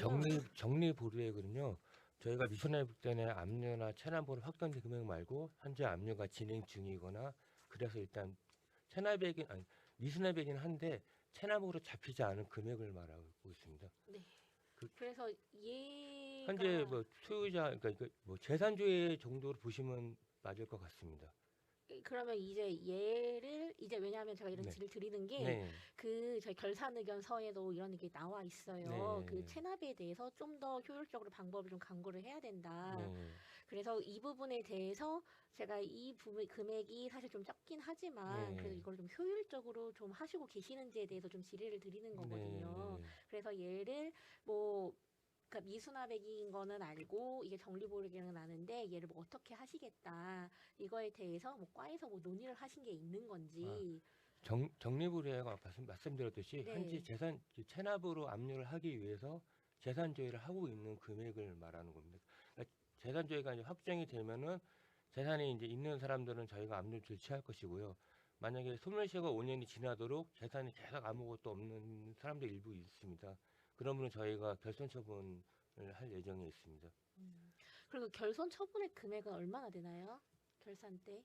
Speaker 7: 정리 보류액은요. 저희가 미수납 때문에 압류나 체납으로 확정된 금액 말고 현재 압류가 진행 중이거나 그래서 일단 체납액인 아니 미수납액이긴 한데 체납으로 잡히지 않은 금액을 말하고 있습니다.
Speaker 8: 네.
Speaker 7: 그-
Speaker 8: 그래서 얘가
Speaker 7: 현재 뭐 소유자 그러니까 뭐 재산조회 정도로 보시면 맞을 것 같습니다.
Speaker 8: 그러면 이제 얘를 이제 왜냐하면 제가 이런
Speaker 7: 네.
Speaker 8: 질을 드리는 게
Speaker 7: 네.
Speaker 8: 그 저희 결산 의견서에도 이런 게 나와 있어요.
Speaker 7: 네.
Speaker 8: 그 체납에 대해서 좀 더 효율적으로 방법을 좀 강구를 해야 된다.
Speaker 7: 네.
Speaker 8: 그래서 이 부분에 대해서 제가 이 부분 금액이 사실 좀 적긴 하지만
Speaker 7: 네.
Speaker 8: 그래도 이걸 좀 효율적으로 좀 하시고 계시는지에 대해서 좀 질의를 드리는 거거든요.
Speaker 7: 네.
Speaker 8: 그래서 얘를 뭐 그러니까 미수납액인 거는 알고 이게 정리보류액은 아는데 얘를 뭐 어떻게 하시겠다 이거에 대해서 뭐 과에서 뭐 논의를 하신 게 있는 건지
Speaker 7: 정리보류액 말씀드렸듯이
Speaker 8: 네.
Speaker 7: 현재 재산 체납으로 압류를 하기 위해서 재산 조회를 하고 있는 금액을 말하는 겁니다. 그러니까 재산 조회가 이제 확정이 되면은 재산이 이제 있는 사람들은 저희가 압류 조치할 것이고요. 만약에 소멸시효가 5년이 지나도록 재산이 계속 아무것도 없는 사람도 일부 있습니다. 그러면 저희가 결손 처분을 할 예정에 있습니다.
Speaker 8: 그리고 결손 처분의 금액은 얼마나 되나요? 결산 때?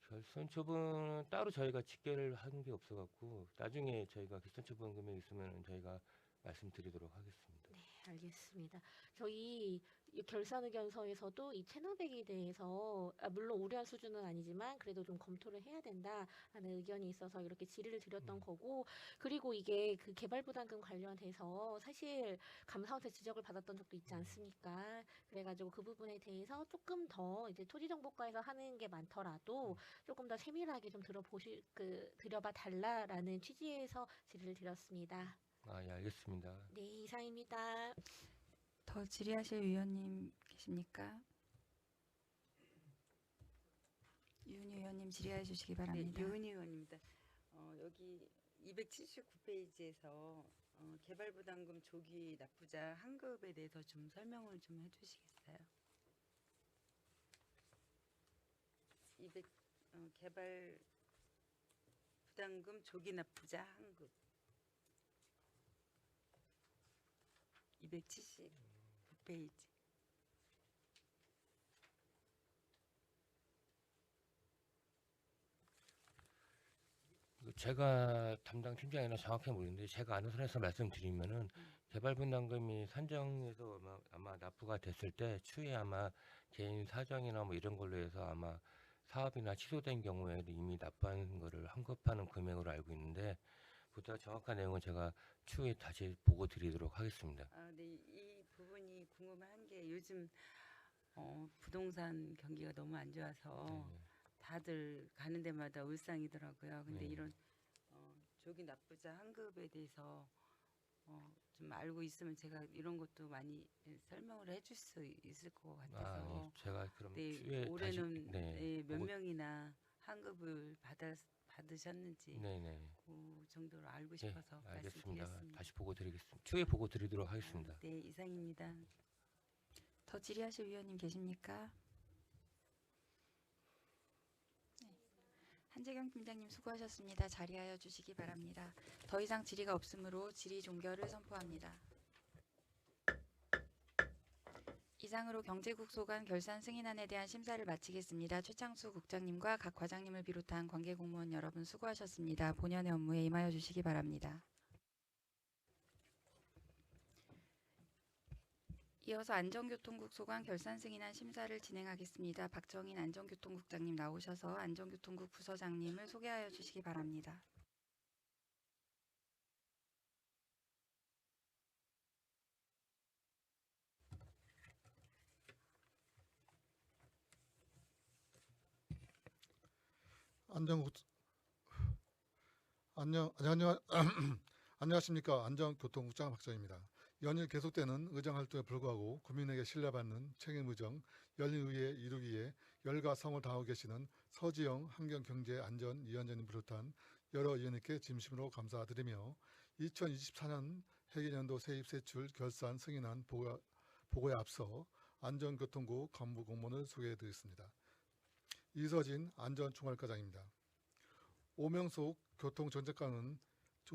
Speaker 7: 결손 처분은 따로 저희가 집계를 한 게 없어갖고 나중에 저희가 결손 처분 금액 있으면 저희가 말씀드리도록 하겠습니다.
Speaker 8: 네, 알겠습니다. 저희 이 결산 의견서에서도 이 체납액에 대해서 물론 우려한 수준은 아니지만 그래도 좀 검토를 해야 된다라는 의견이 있어서 이렇게 질의를 드렸던 거고 그리고 이게 그 개발부담금 관련해서 사실 감사원한테 지적을 받았던 적도 있지 않습니까? 그래가지고 그 부분에 대해서 조금 더 이제 토지정보과에서 하는 게 많더라도 조금 더 세밀하게 좀 들여봐 달라라는 취지에서 질의를 드렸습니다.
Speaker 7: 예, 알겠습니다.
Speaker 8: 네, 이상입니다.
Speaker 1: 더 질의하실 위원님 계십니까? 유은희 의원님 질의해 주시기 바랍니다.
Speaker 9: 네, 유은희 의원입니다. 여기 279페이지에서 개발부담금 조기 납부자 환급에 대해서 좀 설명을 좀 해주시겠어요? 개발부담금 조기 납부자 환급 279페이지.
Speaker 7: 제가 담당 팀장이라 정확히 모르는데 제가 아는 선에서 말씀드리면은 개발분담금이 산정해서 아마 납부가 됐을 때 추후에 아마 개인 사정이나 뭐 이런 걸로 해서 아마 사업이나 취소된 경우에 이미 납부한 거를 환급하는 금액으로 알고 있는데 보다 정확한 내용은 제가 추후에 다시 보고 드리도록 하겠습니다.
Speaker 9: 네, 이 부분이 궁금한 게 요즘 부동산 경기가 너무 안 좋아서 다들 가는 데마다 울상이더라고요. 근데
Speaker 7: 네.
Speaker 9: 이런 조기 납부자 환급에 대해서 좀 알고 있으면 제가 이런 것도 많이 설명을 해줄 수 있을 것 같아서
Speaker 7: 제가 그럼
Speaker 9: 네,
Speaker 7: 추후에
Speaker 9: 올해는
Speaker 7: 다시
Speaker 9: 몇
Speaker 7: 보고-
Speaker 9: 명이나 환급을 받으셨는지
Speaker 7: 네네.
Speaker 9: 그 정도로 알고
Speaker 7: 네,
Speaker 9: 싶어서
Speaker 7: 알겠습니다.
Speaker 9: 말씀드렸습니다.
Speaker 7: 다시 보고 드리겠습니다. 추후에 보고 드리도록 하겠습니다.
Speaker 9: 네, 이상입니다.
Speaker 1: 더 질의하실 위원님 계십니까? 네. 한재경 팀장님 수고하셨습니다. 자리하여 주시기 바랍니다. 더 이상 질의가 없으므로 질의 종결을 선포합니다. 이상으로 경제국 소관 결산 승인안에 대한 심사를 마치겠습니다. 최창수 국장님과 각 과장님을 비롯한 관계 공무원 여러분 수고하셨습니다. 본연의 업무에 임하여 주시기 바랍니다. 이어서 안전교통국 소관 결산 승인안 심사를 진행하겠습니다. 박정인 안전교통국장님 나오셔서 안전교통국 부서장님을 소개하여 주시기 바랍니다.
Speaker 10: 안녕하십니까. 안전교통국장 박정입니다. 연일 계속되는 의정 활동에 불구하고 국민에게 신뢰받는 책임의정 열린의회 이루기 위해 열과 성을 다하고 계시는 서지영 환경경제안전위원장님 비롯한 여러 위원님께 진심으로 감사드리며 2024년 회계연도 세입세출 결산 승인안 보고에 앞서 안전교통국 간부 공무원을 소개해드리겠습니다. 이서진 안전총괄과장입니다. 오명숙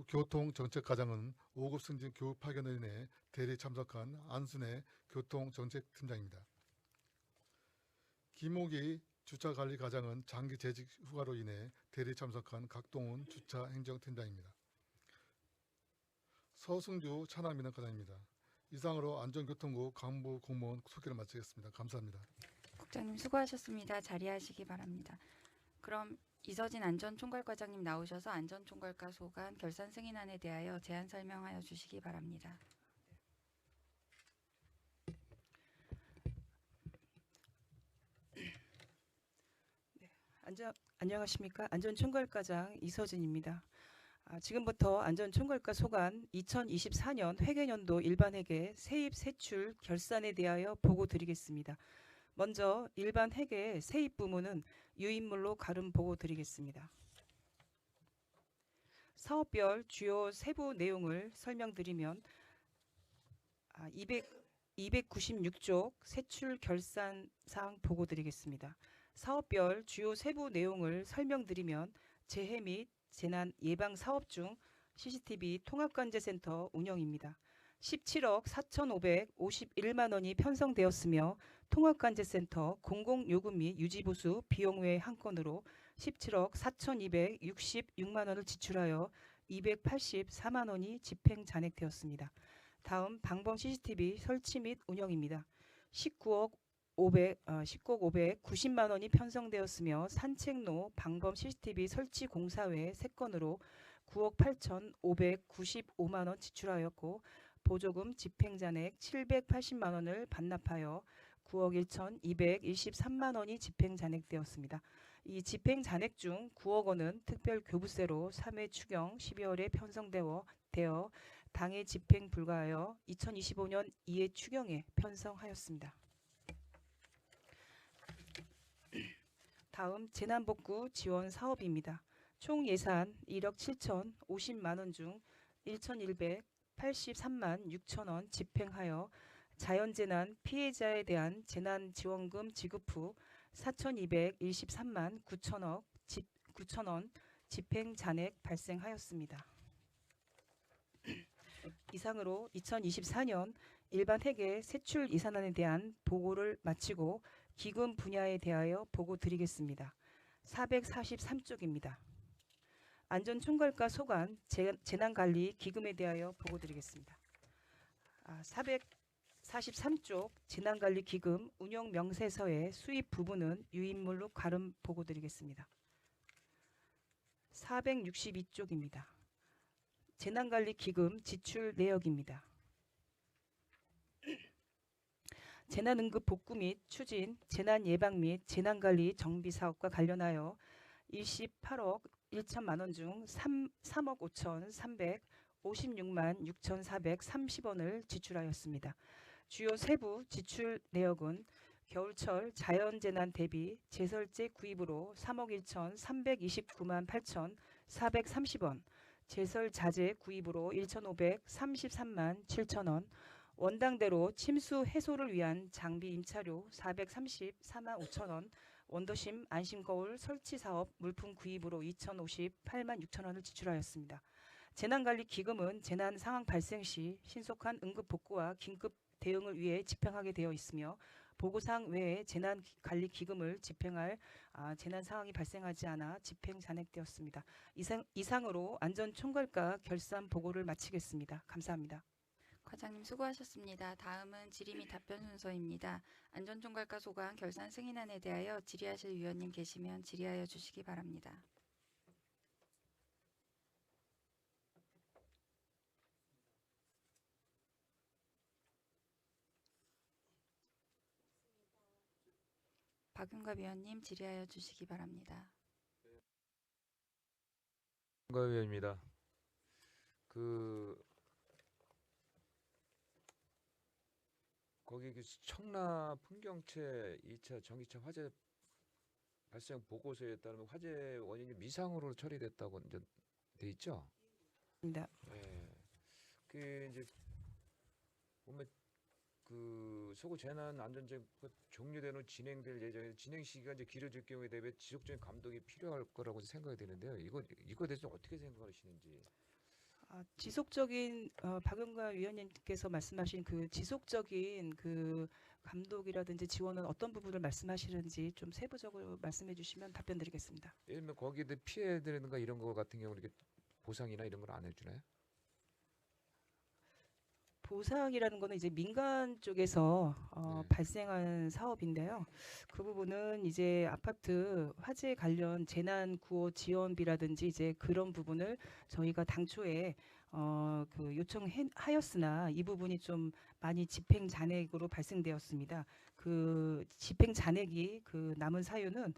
Speaker 10: 교통정책과장은 5급 승진 교육 파견을 인해 대리 참석한 안순애 교통정책팀장입니다. 김옥희 주차관리과장은 장기 재직 휴가로 인해 대리 참석한 각동훈 주차행정팀장입니다. 서승주 차남민원과장입니다. 이상으로 안전교통국 간부 공무원 소개를 마치겠습니다. 감사합니다.
Speaker 1: 국장님 수고하셨습니다. 자리하시기 바랍니다. 그럼 이서진 안전총괄과장님 나오셔서 안전총괄과 소관 결산 승인안에 대하여 제안 설명하여 주시기 바랍니다.
Speaker 11: 안녕하십니까. 안전총괄과장 이서진입니다. 지금부터 안전총괄과 소관 2024년 회계연도 일반회계 세입세출 결산에 대하여 보고 드리겠습니다. 먼저 일반 회계 세입 부문은 유인물로 가름 보고 드리겠습니다. 사업별 주요 세부 내용을 설명드리면 296쪽 세출 결산 사항 보고 드리겠습니다. 사업별 주요 세부 내용을 설명드리면 재해 및 재난 예방 사업 중 CCTV 통합관제센터 운영입니다. 17억 4,551만 원이 편성되었으며 통합관제센터 공공요금 및 유지보수 비용 외 한 건으로 17억 4,266만 원을 지출하여 284만 원이 집행 잔액되었습니다. 다음 방범 CCTV 설치 및 운영입니다. 19억 590만 원이 편성되었으며 산책로 방범 CCTV 설치 공사 외 3건으로 9억 8,595만 원 지출하였고 보조금 집행잔액 780만 원을 반납하여 9억 1,223만 원이 집행잔액되었습니다. 이 집행잔액 중 9억 원은 특별교부세로 3회 추경 12월에 편성되어 당해 집행 불가하여 2025년 2회 추경에 편성하였습니다. 다음 재난복구 지원 사업입니다. 총 예산 1억 7,050만 원 중 1,183만 6천 원 집행하여 자연재난 피해자에 대한 재난지원금 지급 후 4,223만 9천 원 집행 잔액 발생하였습니다. 이상으로 2024년 일반 회계 세출 예산안에 대한 보고를 마치고 기금 분야에 대하여 보고 드리겠습니다. 443쪽입니다. 안전총괄과 소관 재난관리 기금에 대하여 보고 드리겠습니다. 443쪽 재난관리 기금 운영 명세서의 수입 부분은 유인물로 가름 보고 드리겠습니다. 462쪽입니다. 재난관리 기금 지출 내역입니다. 재난응급 복구 및 추진, 재난예방 및 재난관리 정비사업과 관련하여 일시 8억 1천만 원 중 3억 5,356만 6,430원을 지출하였습니다. 주요 세부 지출 내역은 겨울철 자연재난 대비 제설제 구입으로 3억 1,329만 8,430원, 제설자재 구입으로 1,533만 7천원, 원당대로 침수 해소를 위한 장비 임차료 434만 5천원, 원더심 안심거울 설치 사업 물품 구입으로 2,058만 6천 원을 지출하였습니다. 재난관리기금은 재난 상황 발생 시 신속한 응급 복구와 긴급 대응을 위해 집행하게 되어 있으며 보고사항 외에 재난관리기금을 집행할 재난 상황이 발생하지 않아 집행 잔액되었습니다. 이상으로 안전총괄과 결산 보고를 마치겠습니다. 감사합니다.
Speaker 1: 과장님 수고하셨습니다. 다음은 질의 및 답변 순서입니다. 안전총괄과 소관 결산 승인안에 대하여 질의하실 위원님 계시면 질의하여 주시기 바랍니다. 박윤갑 위원님 질의하여 주시기 바랍니다.
Speaker 4: 위원입니다. 거기 청라 풍경채 2차 전기차 화재 발생 보고서에 따르면 화재 원인이 미상으로 처리됐다고 이제 돼 있죠.
Speaker 11: 네.
Speaker 4: 이제 보면 소고 재난 안전제 종료된 후 진행될 예정에 진행 시기가 이제 길어질 경우에 대해 지속적인 감독이 필요할 거라고 생각이 되는데요. 이거에 대해서 어떻게 생각하시는지.
Speaker 11: 지속적인 박윤갑 위원님께서 말씀하신 그 지속적인 그 감독이라든지 지원은 어떤 부분을 말씀하시는지 좀 세부적으로 말씀해 주시면 답변드리겠습니다.
Speaker 4: 예를 들면 거기에 대해 피해들이든가 이런 거 같은 경우는 이렇게 보상이나 이런 걸 안 해주나요?
Speaker 11: 보상이라는 거는 이제 민간 쪽에서
Speaker 4: 네.
Speaker 11: 발생한 사업인데요. 그 부분은 이제 아파트 화재 관련 재난 구호 지원비라든지 이제 그런 부분을 저희가 당초에 그 요청하였으나 이 부분이 좀 많이 집행 잔액으로 발생되었습니다. 그 집행 잔액이 그 남은 사유는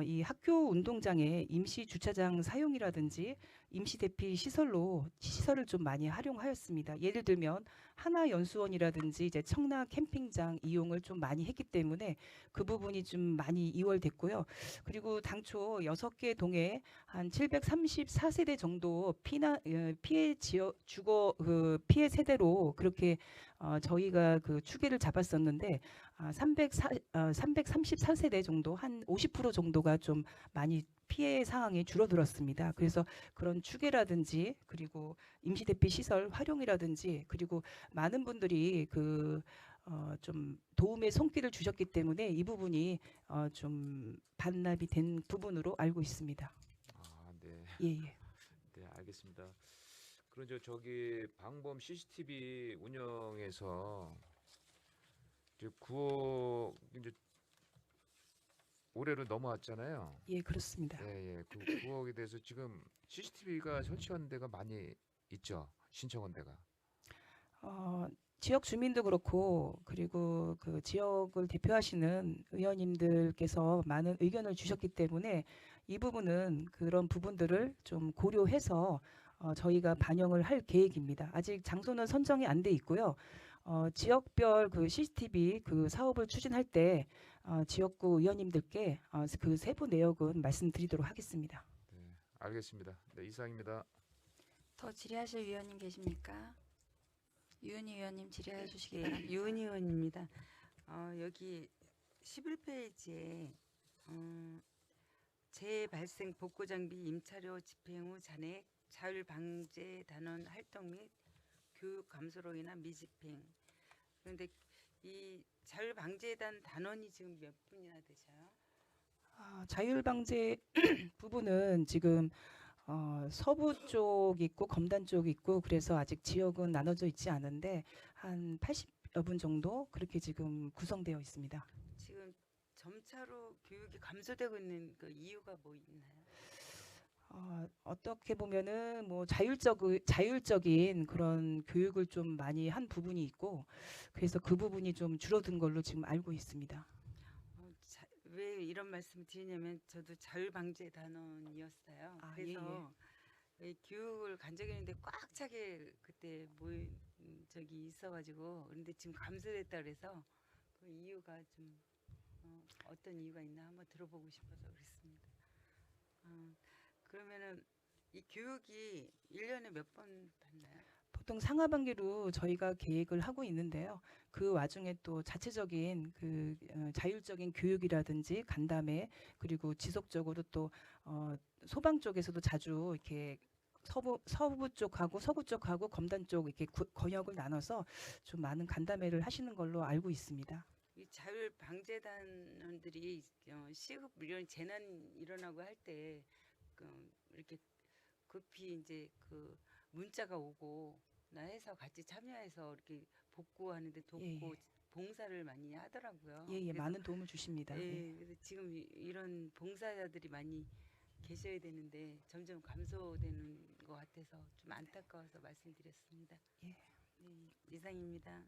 Speaker 11: 이 학교 운동장의 임시 주차장 사용이라든지 임시 대피 시설을 좀 많이 활용하였습니다. 예를 들면 하나연수원이라든지 이제 청라 캠핑장 이용을 좀 많이 했기 때문에 그 부분이 좀 많이 이월됐고요. 그리고 당초 6개 동에 한 734세대 정도 피해 지역 주거 피해 세대로 그렇게 저희가 그 추계를 잡았었는데 334세대 정도 한 50% 정도가 좀 많이 피해 상황이 줄어들었습니다. 그래서 그런 추계라든지 그리고 임시 대피 시설 활용이라든지 그리고 많은 분들이 좀 도움의 손길을 주셨기 때문에 이 부분이 좀 반납이 된 부분으로 알고 있습니다.
Speaker 4: 네.
Speaker 11: 예.
Speaker 4: 네, 알겠습니다. 그럼 저기 방범 CCTV 운영에서 이제 9억 이제 올해로 넘어왔잖아요.
Speaker 11: 예, 그렇습니다.
Speaker 4: 예. 그 9억에 대해서 지금 CCTV가 설치한 데가 많이 있죠. 신청한 데가.
Speaker 11: 지역 주민도 그렇고 그리고 그 지역을 대표하시는 의원님들께서 많은 의견을 주셨기 때문에 이 부분은 그런 부분들을 좀 고려해서 저희가 반영을 할 계획입니다. 아직 장소는 선정이 안 돼 있고요. 지역별 그 CCTV 그 사업을 추진할 때 지역구 의원님들께 그 세부 내역은 말씀드리도록 하겠습니다.
Speaker 4: 네, 알겠습니다. 네, 이상입니다.
Speaker 1: 더 질의하실 위원님 계십니까? 유은희 위원님 질의해 주시기 바랍니다.
Speaker 9: 유은희 의원입니다. 여기 11페이지에 재발생 복구 장비 임차료 집행 후 잔액 자율 방제 단원 활동 및 교육 감소로 인한 미집행. 그런데 이 자율 방제단 단원이 지금 몇 분이나 되셔요?
Speaker 11: 자율 방제 부분은 지금 서부 쪽 있고 검단 쪽 있고 그래서 아직 지역은 나눠져 있지 않은데 한 80여 분 정도 그렇게 지금 구성되어 있습니다.
Speaker 9: 지금 점차로 교육이 감소되고 있는 그 이유가 뭐 있나요?
Speaker 11: 어떻게 보면은 뭐 자율적인 그런 교육을 좀 많이 한 부분이 있고 그래서 그 부분이 좀 줄어든 걸로 지금 알고 있습니다.
Speaker 9: 왜 이런 말씀을 드리냐면 저도 자율방제 단원이었어요. 그래서 이 교육을 간 적이 있는데 꽉 차게 그때 모인 적이 있어가지고 그런데 지금 감소됐다 그래서 그 이유가 좀 어떤 이유가 있나 한번 들어보고 싶어서 그랬습니다. 그러면은 이 교육이 1년에 몇 번 받나요?
Speaker 11: 보통 상하반기로 저희가 계획을 하고 있는데요. 그 와중에 또 자체적인 자율적인 교육이라든지 간담회 그리고 지속적으로 또 소방 쪽에서도 자주 이렇게 서부 쪽하고 서구 쪽하고 검단 쪽 이렇게 권역을 나눠서 좀 많은 간담회를 하시는 걸로 알고 있습니다.
Speaker 9: 이 자율 방재단원들이 시급 이런 재난 일어나고 할 때 이렇게 급히 이제 그 문자가 오고 나 해서 같이 참여해서 이렇게 복구하는데 돕고
Speaker 11: 예.
Speaker 9: 봉사를 많이 하더라고요.
Speaker 11: 예,
Speaker 9: 그래서
Speaker 11: 많은 도움을 주십니다.
Speaker 9: 예, 그래서 지금 이런 봉사자들이 많이 계셔야 되는데 점점 감소되는 것 같아서 좀 안타까워서 말씀드렸습니다.
Speaker 11: 예.
Speaker 9: 네, 이상입니다.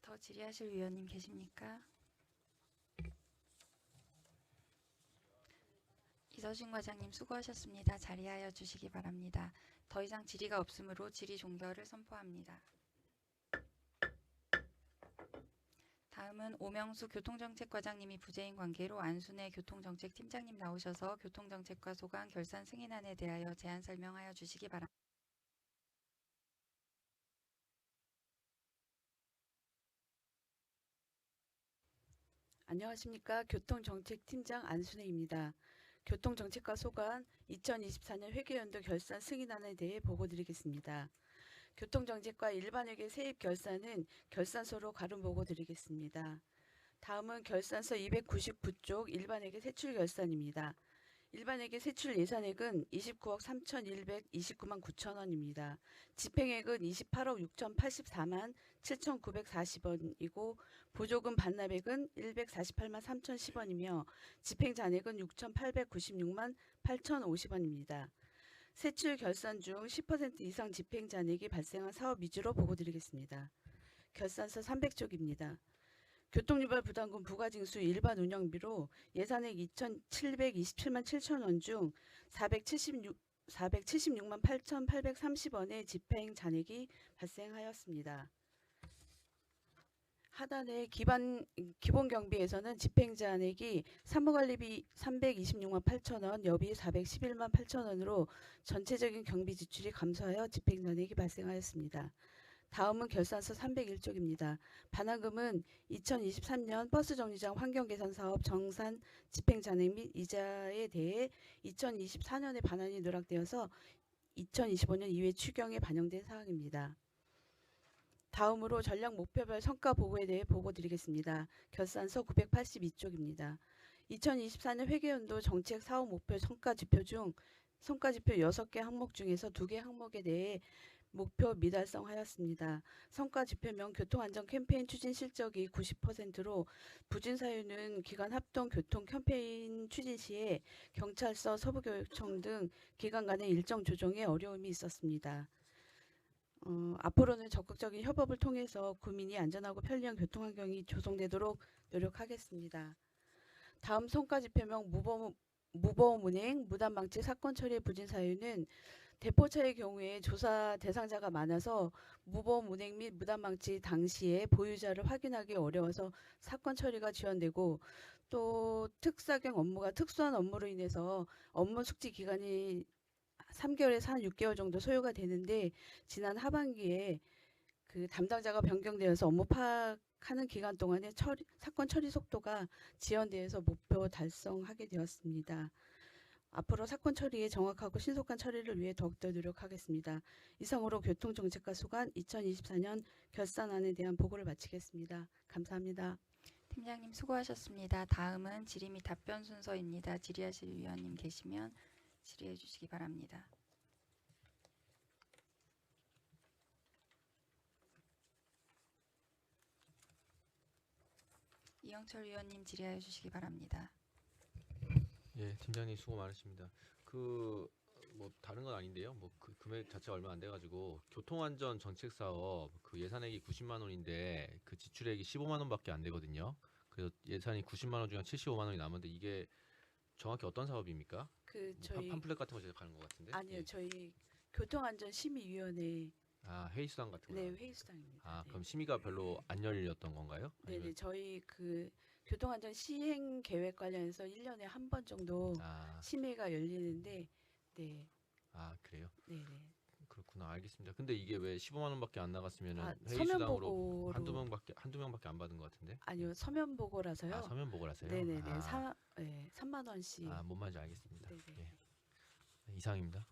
Speaker 1: 더 질의하실 위원님 계십니까? 이서준 과장님 수고하셨습니다. 자리하여 주시기 바랍니다. 더 이상 질의가 없으므로 질의 종결을 선포합니다. 다음은 오명수 교통정책과장님이 부재인 관계로 안순애 교통정책팀장님 나오셔서 교통정책과 소관 결산 승인안에 대하여 제안 설명하여 주시기 바랍니다.
Speaker 12: 안녕하십니까. 교통정책팀장 안순혜입니다. 교통정책과 소관 2024년 회계연도 결산 승인안에 대해 보고드리겠습니다. 교통정책과 일반회계 세입 결산은 결산서로 가름 보고드리겠습니다. 다음은 결산서 299쪽 일반회계 세출 결산입니다. 일반회계 세출 예산액은 29억 3,129만 9천 원입니다. 집행액은 28억 6,084만 7,940원이고 보조금 반납액은 148만 3,010원이며 집행잔액은 6,896만 8,050원입니다. 세출 결산 중 10% 이상 집행잔액이 발생한 사업 위주로 보고드리겠습니다. 결산서 300쪽입니다. 교통유발 부담금 부과징수 일반 운영비로 예산액 2,727만 7천 원 중 476만 8,830원의 집행 잔액이 발생하였습니다. 하단의 기본 경비에서는 집행 잔액이 사무관리비 326만 8천 원, 여비 411만 8천 원으로 전체적인 경비 지출이 감소하여 집행 잔액이 발생하였습니다. 다음은 결산서 301쪽입니다. 반환금은 2023년 버스 정류장 환경개선 사업 정산 집행 잔액 및 이자에 대해 2024년에 반환이 누락되어서 2025년 이후에 추경에 반영된 사항입니다. 다음으로 전략 목표별 성과 보고에 대해 보고드리겠습니다. 결산서 982쪽입니다. 2024년 회계연도 정책 사업 목표 성과지표 중 성과지표 6개 항목 중에서 2개 항목에 대해 목표 미달성하였습니다. 성과지표명 교통안전 캠페인 추진 실적이 90%로 부진 사유는 기관 합동 교통 캠페인 추진 시에 경찰서, 서부교육청 등 기관 간의 일정 조정에 어려움이 있었습니다. 앞으로는 적극적인 협업을 통해서 국민이 안전하고 편리한 교통환경이 조성되도록 노력하겠습니다. 다음 성과지표명 무보험 운행, 무단방치 사건 처리의 부진 사유는 대포차의 경우에 조사 대상자가 많아서 무보험 운행 및 무단방치 당시에 보유자를 확인하기 어려워서 사건 처리가 지연되고 또 특사경 업무가 특수한 업무로 인해서 업무 숙지 기간이 3개월에서 한 6개월 정도 소요가 되는데 지난 하반기에 그 담당자가 변경되어서 업무 파악하는 기간 동안에 사건 처리 속도가 지연되어서 목표 달성하게 되었습니다. 앞으로 사건 처리에 정확하고 신속한 처리를 위해 더욱더 노력하겠습니다. 이상으로 교통정책과 소관 2024년 결산안에 대한 보고를 마치겠습니다. 감사합니다.
Speaker 1: 팀장님 수고하셨습니다. 다음은 질의 및 답변 순서입니다. 질의하실 위원님 계시면 질의해 주시기 바랍니다. 이영철 위원님 질의하여 주시기 바랍니다.
Speaker 5: 예, 팀장님 수고 많으십니다. 뭐 다른 건 아닌데요. 뭐 그 금액 자체가 얼마 안 돼가지고 교통안전 정책 사업 그 예산액이 90만 원인데 그 지출액이 15만 원밖에 안 되거든요. 그래서 예산이 90만 원 중에 75만 원이 남았는데 이게 정확히 어떤 사업입니까?
Speaker 12: 저희
Speaker 5: 팜플렛 같은 거 제작하는 것 같은데.
Speaker 12: 아니요,
Speaker 5: 예.
Speaker 12: 저희 교통안전심의위원회
Speaker 5: 회의수당 같은 거.
Speaker 12: 네, 회의수당입니다. 네.
Speaker 5: 그럼 심의가 별로 안 열렸던 건가요?
Speaker 12: 네네,
Speaker 5: 아니면-
Speaker 12: 저희 그 교통안전 시행 계획 관련해서 1년에 한 번 정도 심의가 열리는데, 네.
Speaker 5: 그래요?
Speaker 12: 네네.
Speaker 5: 그렇구나. 알겠습니다. 근데 이게 왜 15만 원밖에 안 나갔으면은
Speaker 12: 아,
Speaker 5: 회의
Speaker 12: 서면
Speaker 5: 수당으로
Speaker 12: 보고로
Speaker 5: 한두 명밖에 안 받은 것 같은데.
Speaker 12: 아니요, 서면 보고라서요.
Speaker 5: 아, 서면 보고라서요?
Speaker 12: 네네네.
Speaker 5: 아,
Speaker 12: 3만 원씩.
Speaker 5: 뭔 말인지 알겠습니다.
Speaker 12: 네네.
Speaker 5: 예. 이상입니다.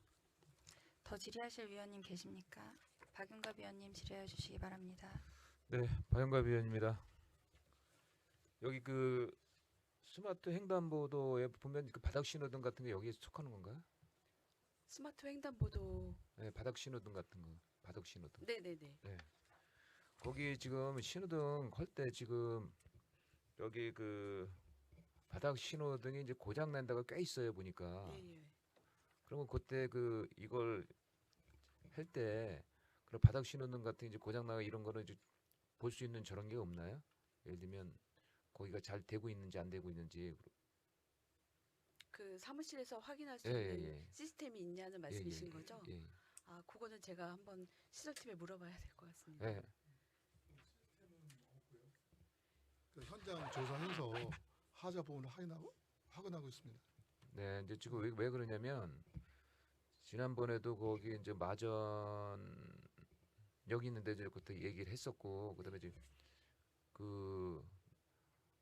Speaker 1: 더 질의하실 위원님 계십니까? 박윤갑 위원님 질의해 주시기 바랍니다.
Speaker 4: 네, 박영갑 위원입니다. 여기 그 스마트 횡단보도에 보면 그 바닥 신호등 같은 게 여기에 속하는 건가요?
Speaker 12: 스마트 횡단보도.
Speaker 4: 네, 바닥 신호등 같은 거, 바닥 신호등.
Speaker 12: 네네네.
Speaker 4: 네. 거기 지금 신호등 걸 때 지금 여기 그 바닥 신호등이 이제 고장 난 데가 꽤 있어요 보니까.
Speaker 12: 예.
Speaker 4: 그러면 그때 그 이걸 할 때 그런 바닥 신호등 같은 이제 고장 나가 이런 거는 볼 수 있는 저런 게 없나요? 예를 들면 거기가 잘 되고 있는지 안 되고 있는지.
Speaker 12: 그 사무실에서 확인할 수
Speaker 4: 예,
Speaker 12: 있는
Speaker 4: 예.
Speaker 12: 시스템이 있냐는
Speaker 4: 예,
Speaker 12: 말씀이신
Speaker 4: 예,
Speaker 12: 거죠?
Speaker 4: 예.
Speaker 12: 아, 그거는 제가 한번 시설팀에 물어봐야 될 것 같습니다.
Speaker 4: 예.
Speaker 10: 그 현장 조사해서 하자 부분을 확인하고 있습니다.
Speaker 4: 네, 이제 지금 왜 그러냐면 지난번에도 거기 이제 마전 여기 있는데 이제 그때 얘기를 했었고 그다음에 이제 그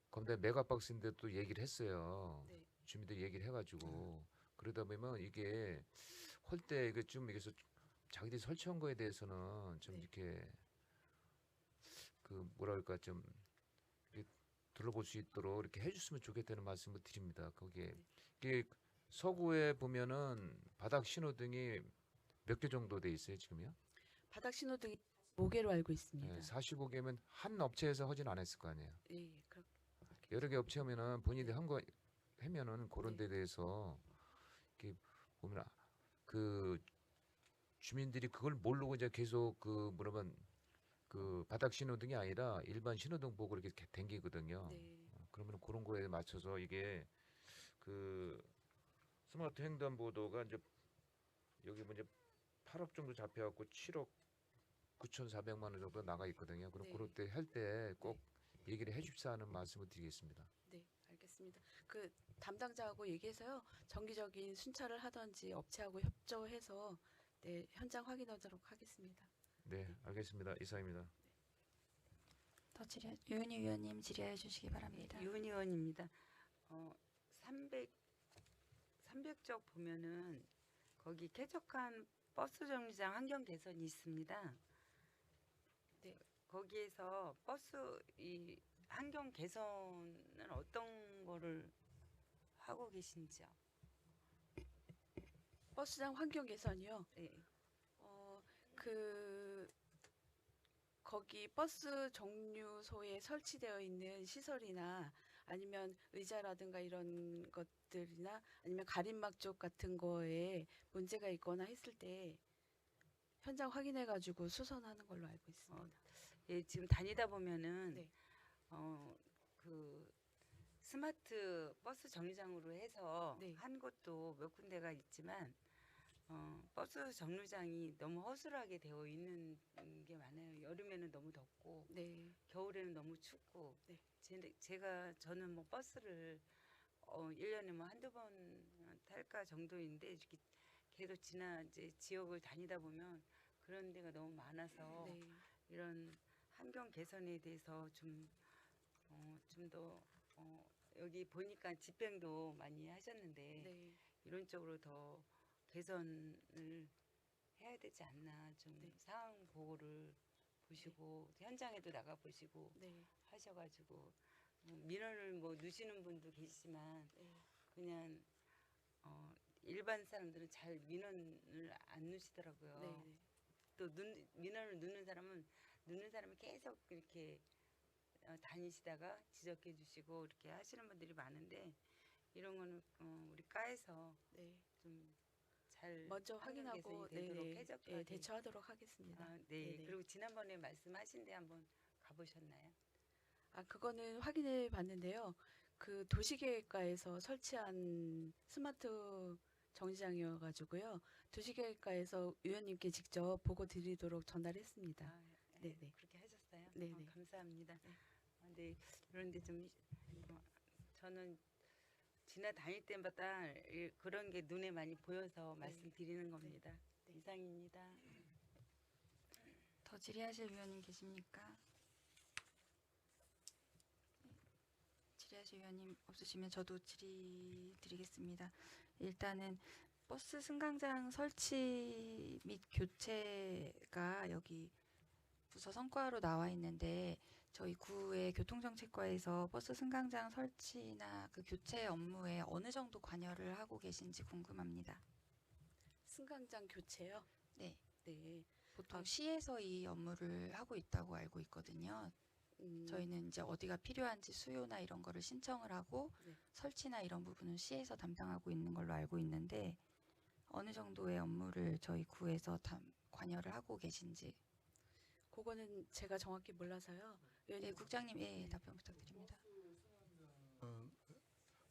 Speaker 4: 검대 메가박스인데 또 얘기를 했어요.
Speaker 12: 네.
Speaker 4: 주민들이 얘기를 해가지고 그러다 보면 이게 할 때 이게 좀 이게 자기들이 설치한 거에 대해서는 좀
Speaker 12: 네.
Speaker 4: 이렇게 그 뭐랄까 좀 이렇게 둘러볼 수 있도록 이렇게 해줬으면 좋겠다는 말씀을 드립니다. 거기에 이게 서구에 보면은 바닥 신호등이 몇 개 정도 돼 있어요 지금요?
Speaker 12: 바닥 신호등이 5개로 알고 있습니다.
Speaker 4: 네, 45개면 한 업체에서 하진 않았을 거 아니에요.
Speaker 12: 예,
Speaker 4: 여러 개 업체 하면은 본인이 한 거 하면은 그런 데 대해서 이렇게 보면 그 주민들이 그걸 모르고 이제 계속 그 뭐라면 그 바닥 신호등이 아니라 일반 신호등 보고 이렇게 댕기거든요.
Speaker 12: 네.
Speaker 4: 그러면 그런 거에 맞춰서 이게 그 스마트 횡단보도가 이제 여기 뭐 이제 8억 정도 잡혀갖고 7억 9,400만 원 정도 나가 있거든요. 그럼
Speaker 12: 네.
Speaker 4: 그럴 때 할 때 꼭 얘기를 해줍사 하는 말씀을 드리겠습니다.
Speaker 12: 네, 알겠습니다. 그 담당자하고 얘기해서요. 정기적인 순찰을 하든지 업체하고 협조해서 네, 현장 확인하도록 하겠습니다.
Speaker 4: 네, 알겠습니다. 이상입니다.
Speaker 1: 더 질의 유은희 위원님 질의해 주시기 바랍니다.
Speaker 9: 유은 의원입니다. 300쪽 보면은 거기 쾌적한 버스 정류장 환경 개선이 있습니다.
Speaker 12: 네.
Speaker 9: 거기에서 버스 이 환경 개선은 어떤 거를 하고 계신지요?
Speaker 12: 버스장 환경 개선이요.
Speaker 9: 네.
Speaker 12: 거기 버스 정류소에 설치되어 있는 시설이나 아니면 의자라든가 이런 것들이나 아니면 가림막 쪽 같은 거에 문제가 있거나 했을 때 현장 확인해 가지고 수선하는 걸로 알고 있습니다.
Speaker 9: 예, 지금 다니다 보면은
Speaker 12: 네.
Speaker 9: 그 스마트 버스 정류장으로 해서
Speaker 12: 네.
Speaker 9: 한 곳도 몇 군데가 있지만 버스 정류장이 너무 허술하게 되어 있는 게 많아요. 여름에는 너무 덥고
Speaker 12: 네.
Speaker 9: 겨울에는 너무 춥고
Speaker 12: 네.
Speaker 9: 저는 뭐 버스를 1년에 뭐 한두 번 탈까 정도인데 이렇게 계속 이제 지역을 다니다 보면 그런 데가 너무 많아서
Speaker 12: 네.
Speaker 9: 이런 환경 개선에 대해서 좀 더 여기 보니까 집행도 많이 하셨는데
Speaker 12: 네.
Speaker 9: 이런 쪽으로 더 개선을 해야 되지 않나 좀
Speaker 12: 네.
Speaker 9: 상황 보고를 보시고 현장에도 나가 보시고
Speaker 12: 네.
Speaker 9: 하셔가지고 민원을 뭐 누시는 분도 계시지만
Speaker 12: 네.
Speaker 9: 그냥 일반 사람들은 잘 민원을 안 누시더라고요.
Speaker 12: 네.
Speaker 9: 또 민원을 누는 사람이 계속 이렇게 다니시다가 지적해 주시고 이렇게 하시는 분들이 많은데 이런 거는 우리 과에서
Speaker 12: 네.
Speaker 9: 좀 잘
Speaker 12: 먼저 확인하고
Speaker 9: 되도록
Speaker 12: 네,
Speaker 9: 쾌적하게
Speaker 12: 대처하도록 하겠습니다.
Speaker 9: 네.
Speaker 12: 네네.
Speaker 9: 그리고 지난번에 말씀하신 데 한번 가보셨나요?
Speaker 12: 그거는 확인해 봤는데요. 그 도시계획과에서 설치한 스마트 정류장이어 가지고요. 도시계획과에서 위원님께 직접 보고 드리도록 전달했습니다.
Speaker 9: 네.
Speaker 12: 네네.
Speaker 9: 그렇게 하셨어요?
Speaker 12: 네네.
Speaker 9: 감사합니다. 네. 그런데 좀 저는 지나다닐 때마다 그런 게 눈에 많이 보여서 말씀드리는 겁니다. 이상입니다.
Speaker 1: 더 질의하실 위원님 계십니까? 질의하실 위원님 없으시면 저도 질의 드리겠습니다. 일단은 버스 승강장 설치 및 교체가 여기 부서 성과로 나와 있는데 저희 구의 교통정책과에서 버스 승강장 설치나 그 교체 업무에 어느 정도 관여를 하고 계신지 궁금합니다.
Speaker 12: 승강장 교체요?
Speaker 1: 네.
Speaker 12: 네.
Speaker 1: 보통 시에서 이 업무를 하고 있다고 알고 있거든요. 저희는 이제 어디가 필요한지 수요나 이런 거를 신청을 하고
Speaker 12: 네.
Speaker 1: 설치나 이런 부분은 시에서 담당하고 있는 걸로 알고 있는데 어느 정도의 업무를 저희 구에서 관여를 하고 계신지.
Speaker 12: 그거는 제가 정확히 몰라서요.
Speaker 1: 예, 국장님, 예, 답변 부탁드립니다.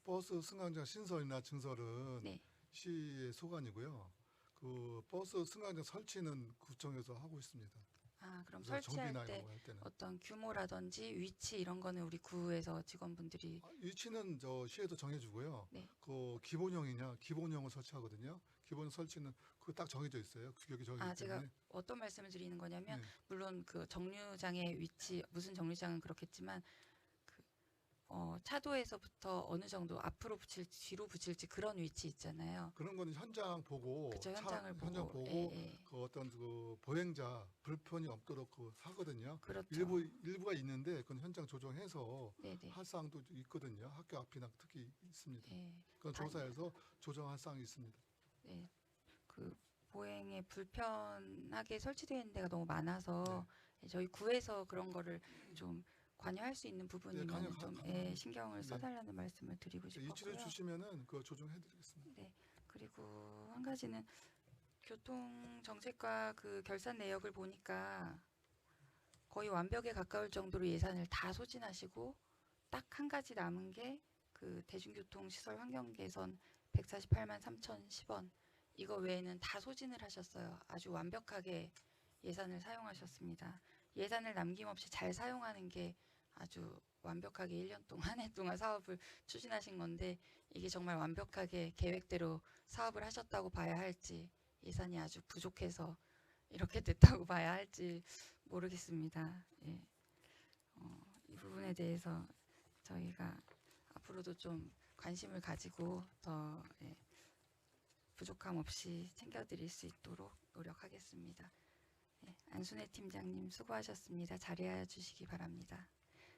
Speaker 10: 버스 승강장 신설이나 증설은
Speaker 1: 네.
Speaker 10: 시의 소관이고요. 그 버스 승강장 설치는 구청에서 하고 있습니다.
Speaker 1: 아, 그럼
Speaker 10: 그래서
Speaker 1: 설치할
Speaker 10: 정비나
Speaker 1: 때
Speaker 10: 이런 거할 때는.
Speaker 1: 어떤 규모라든지 위치 이런 거는 우리 구에서 직원분들이
Speaker 10: 위치는 저 시에서 정해주고요.
Speaker 1: 네.
Speaker 10: 그 기본형이냐 기본형을 설치하거든요. 기본 설치는 그 딱 정해져 있어요. 규격이 정해져 있기
Speaker 1: 제가
Speaker 10: 때문에.
Speaker 1: 어떤 말씀을 드리는 거냐면
Speaker 10: 네.
Speaker 1: 물론 그 정류장의 위치 무슨 정류장은 그렇겠지만 그 차도에서부터 어느 정도 앞으로 붙일지 뒤로 붙일지 그런 위치 있잖아요.
Speaker 10: 그런 거는 현장 보고
Speaker 1: 그쵸, 현장을
Speaker 10: 현장
Speaker 1: 보고,
Speaker 10: 보고
Speaker 1: 예, 예.
Speaker 10: 그 어떤 그 보행자 불편이 없도록 그 하거든요.
Speaker 1: 그렇죠.
Speaker 10: 일부가 있는데 그건 현장 조정해서
Speaker 1: 네네.
Speaker 10: 할 사항도 있거든요. 학교 앞이나 특히 있습니다.
Speaker 1: 예.
Speaker 10: 그건 조사해서 조정할 사항이 있습니다.
Speaker 1: 네. 그 보행에 불편하게 설치되어 있는 데가 너무 많아서 저희 구에서 그런 거를 좀 관여할 수 있는 부분이면 좀 신경을 써달라는 말씀을 드리고 싶었고요.
Speaker 10: 이치를 주시면은 그 조정해드리겠습니다.
Speaker 1: 네. 그리고 한 가지는 교통정책과 그 결산 내역을 보니까 거의 완벽에 가까울 정도로 예산을 다 소진하시고 딱 한 가지 남은 게 그 대중교통시설 환경 개선 148만 3,010원 이거 외에는 다 소진을 하셨어요. 아주 완벽하게 예산을 사용하셨습니다. 예산을 남김없이 잘 사용하는 게 아주 완벽하게 1년 동안 한 해 동안 사업을 추진하신 건데 이게 정말 완벽하게 계획대로 사업을 하셨다고 봐야 할지 예산이 아주 부족해서 이렇게 됐다고 봐야 할지 모르겠습니다. 예. 이 부분에 대해서 저희가 앞으로도 좀 관심을 가지고 더 부족함 없이 챙겨드릴 수 있도록 노력하겠습니다. 안순애 팀장님 수고하셨습니다. 자리하여 주시기 바랍니다.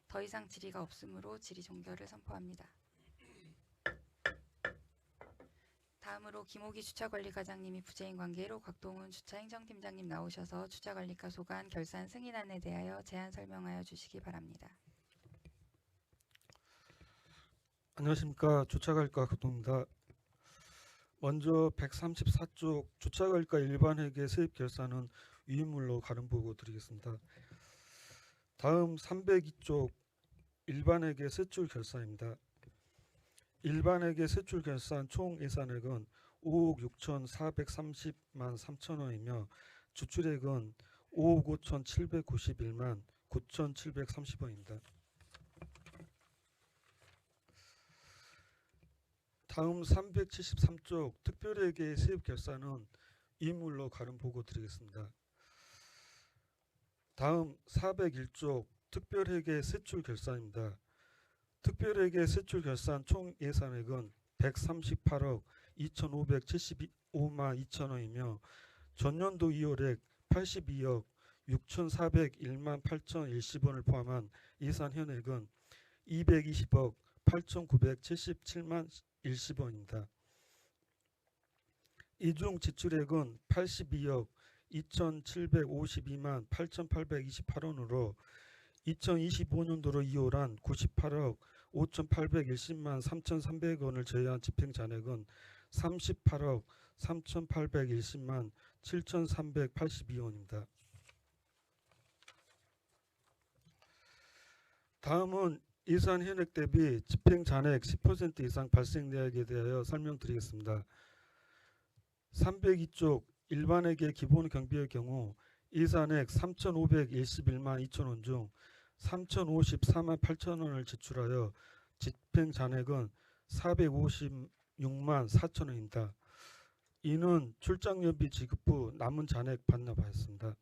Speaker 1: 더 이상 질의가 없으므로 질의 종결을 선포합니다. 다음으로 김호기 주차관리과장님이 부재인 관계로 곽동훈 주차행정팀장님 나오셔서 주차관리과 소관 결산 승인안에 대하여 제안 설명하여 주시기 바랍니다.
Speaker 13: 안녕하십니까. 주차관리과 곽동훈입니다. 먼저 134쪽 주차관리과 일반회계 세입 결산은 위임물로 가름 보고 드리겠습니다. 다음 302쪽 일반회계 세출 결산입니다. 일반회계 세출 결산 총 예산액은 5억 6,430만 3천원이며 주출액은 5억 5,791만 9,730원입니다. 다음 373쪽 특별회계 세입 결산은 위임물로 가름 보고 드리겠습니다. 다음 401쪽 특별회계 세출 결산입니다. 특별회계 세출 결산 총 예산액은 138억 2,575만 2천원이며 전년도 2월액 82억 6,401만 8,010원을 포함한 예산 현액은 220억 8,977만 10원입니다. 이중 지출액은 82억 2,752만 8,828원으로 2025년도로 이월한 98억 5,810만 3,300원을 제외한 집행잔액은 38억 3,810만 7,382원입니다. 다음은 예산 현액 대비 집행잔액 10% 이상 발생 내역에 대하여 설명드리겠습니다. 302쪽 일반회계 기본 경비의 경우 예산액 3,521만 2천원 중 3,054만 8천원을 지출하여 집행잔액은 456만 4천원입니다. 이는 출장연비 지급 후 남은 잔액 반납하였습니다.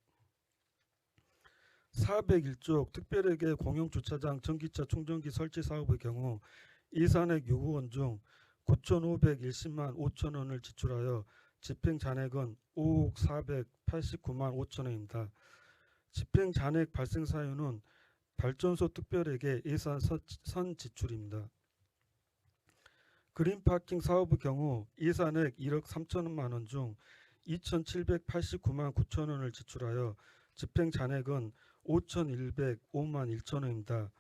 Speaker 13: 401쪽 특별회계 공용주차장 전기차 충전기 설치 사업의 경우 예산액 요구원 중 9,510만 5천 원을 지출하여 집행 잔액은 5억 489만 5천 원입니다. 집행 잔액 발생 사유는 발전소 특별회계 예산 선 지출입니다. 그린파킹 사업의 경우 예산액 1억 3천만 원 중 2,789만 9천 원을 지출하여 집행 잔액은 5,105만 1천 원입니다.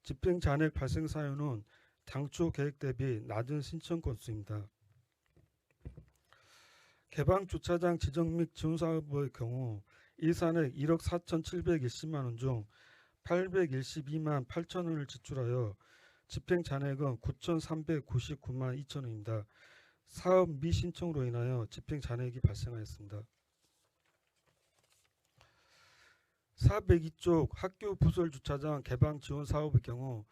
Speaker 13: 집행 잔액 발생 사유는 당초 계획 대비 낮은 신청 건수입니다. 개방 주차장 지정 및 지원 사업의 경우 예산액 1억 4,720만 원 중 812만 8천 원을 지출하여 집행 잔액은 9,399만 2천 원입니다. 사업 미신청으로 인하여 집행 잔액이 발생하였습니다. 402쪽 학교 부설 주차장 개방 지원 사업의 경우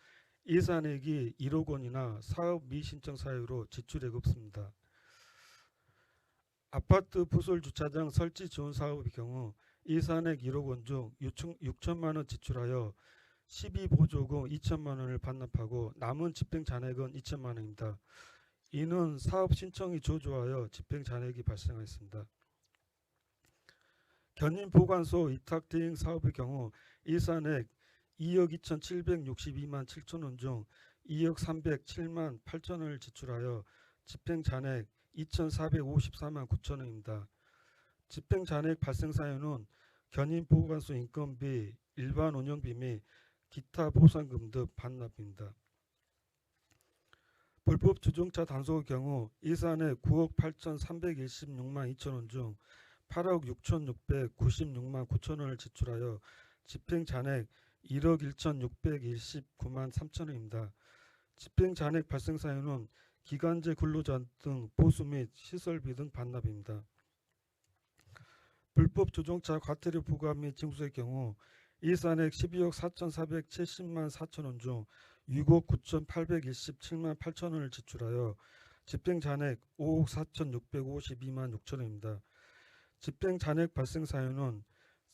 Speaker 13: 예산액이 1억 원이나 사업 미신청 사유로 지출액 없습니다. 아파트 부설 주차장 설치 지원 사업의 경우 예산액 1억 원 중 6천만 원 지출하여 12보조금 2천만 원을 반납하고 남은 집행 잔액은 2천만 원입니다. 이는 사업 신청이 저조하여 집행 잔액이 발생하였습니다. 견인 보관소 위탁 대행 사업의 경우 예산액 2억 2,762만 7천 원 중 2억 307만 8천 원을 지출하여 집행 잔액 2,454만 9천 원입니다. 집행 잔액 발생 사유는 견인 보관소 인건비, 일반 운영비 및 기타 보상금 등 반납입니다. 불법 주정차 단속의 경우 예산액 9억 8,316만 2천 원 중 8억 6,696만 9천 원을 지출하여 집행 잔액 1억 1,629만 3천 원입니다. 집행 잔액 발생 사유는 기간제 근로자 등 보수 및 시설비 등 반납입니다. 불법 주정차 과태료 부과 및 징수의 경우 예산액 12억 4,470만 4천 원 중 6억 9,827만 8천 원을 지출하여 집행 잔액 5억 4,652만 6천 원입니다. 집행 잔액 발생 사유는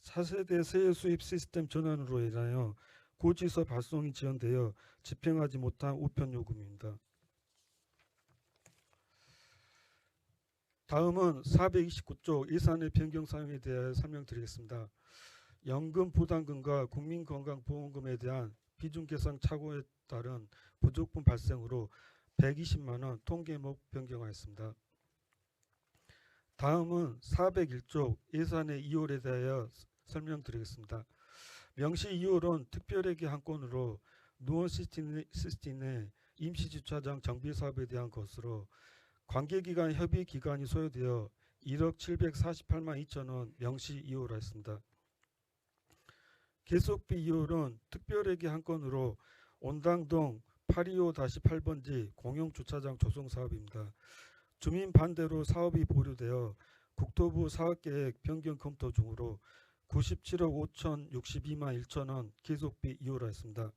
Speaker 13: 4세대 세액 수입 시스템 전환으로 인하여 고지서 발송이 지연되어 집행하지 못한 우편 요금입니다. 다음은 429조 예산의 변경 사항에 대하여 설명드리겠습니다. 연금 부담금과 국민건강보험금에 대한 비중 계산 착오에 따른 부족분 발생으로 120만 원 통계목 변경하였습니다. 다음은 401조 예산의 이율에 대하여 설명드리겠습니다. 명시 이율은 특별회계 한 건으로 누원시스틴의 임시주차장 정비사업에 대한 것으로 관계기관 협의기간이 소요되어 1억 748만 2천 원 명시 이율하였습니다. 계속비 이율은 특별회계 한 건으로 온당동 825-8번지 공용주차장 조성사업입니다. 주민 반대로 사업이 보류되어 국토부 사업계획 변경 검토 중으로 97억 5,062만 1천 원 계속비 이율하였습니다.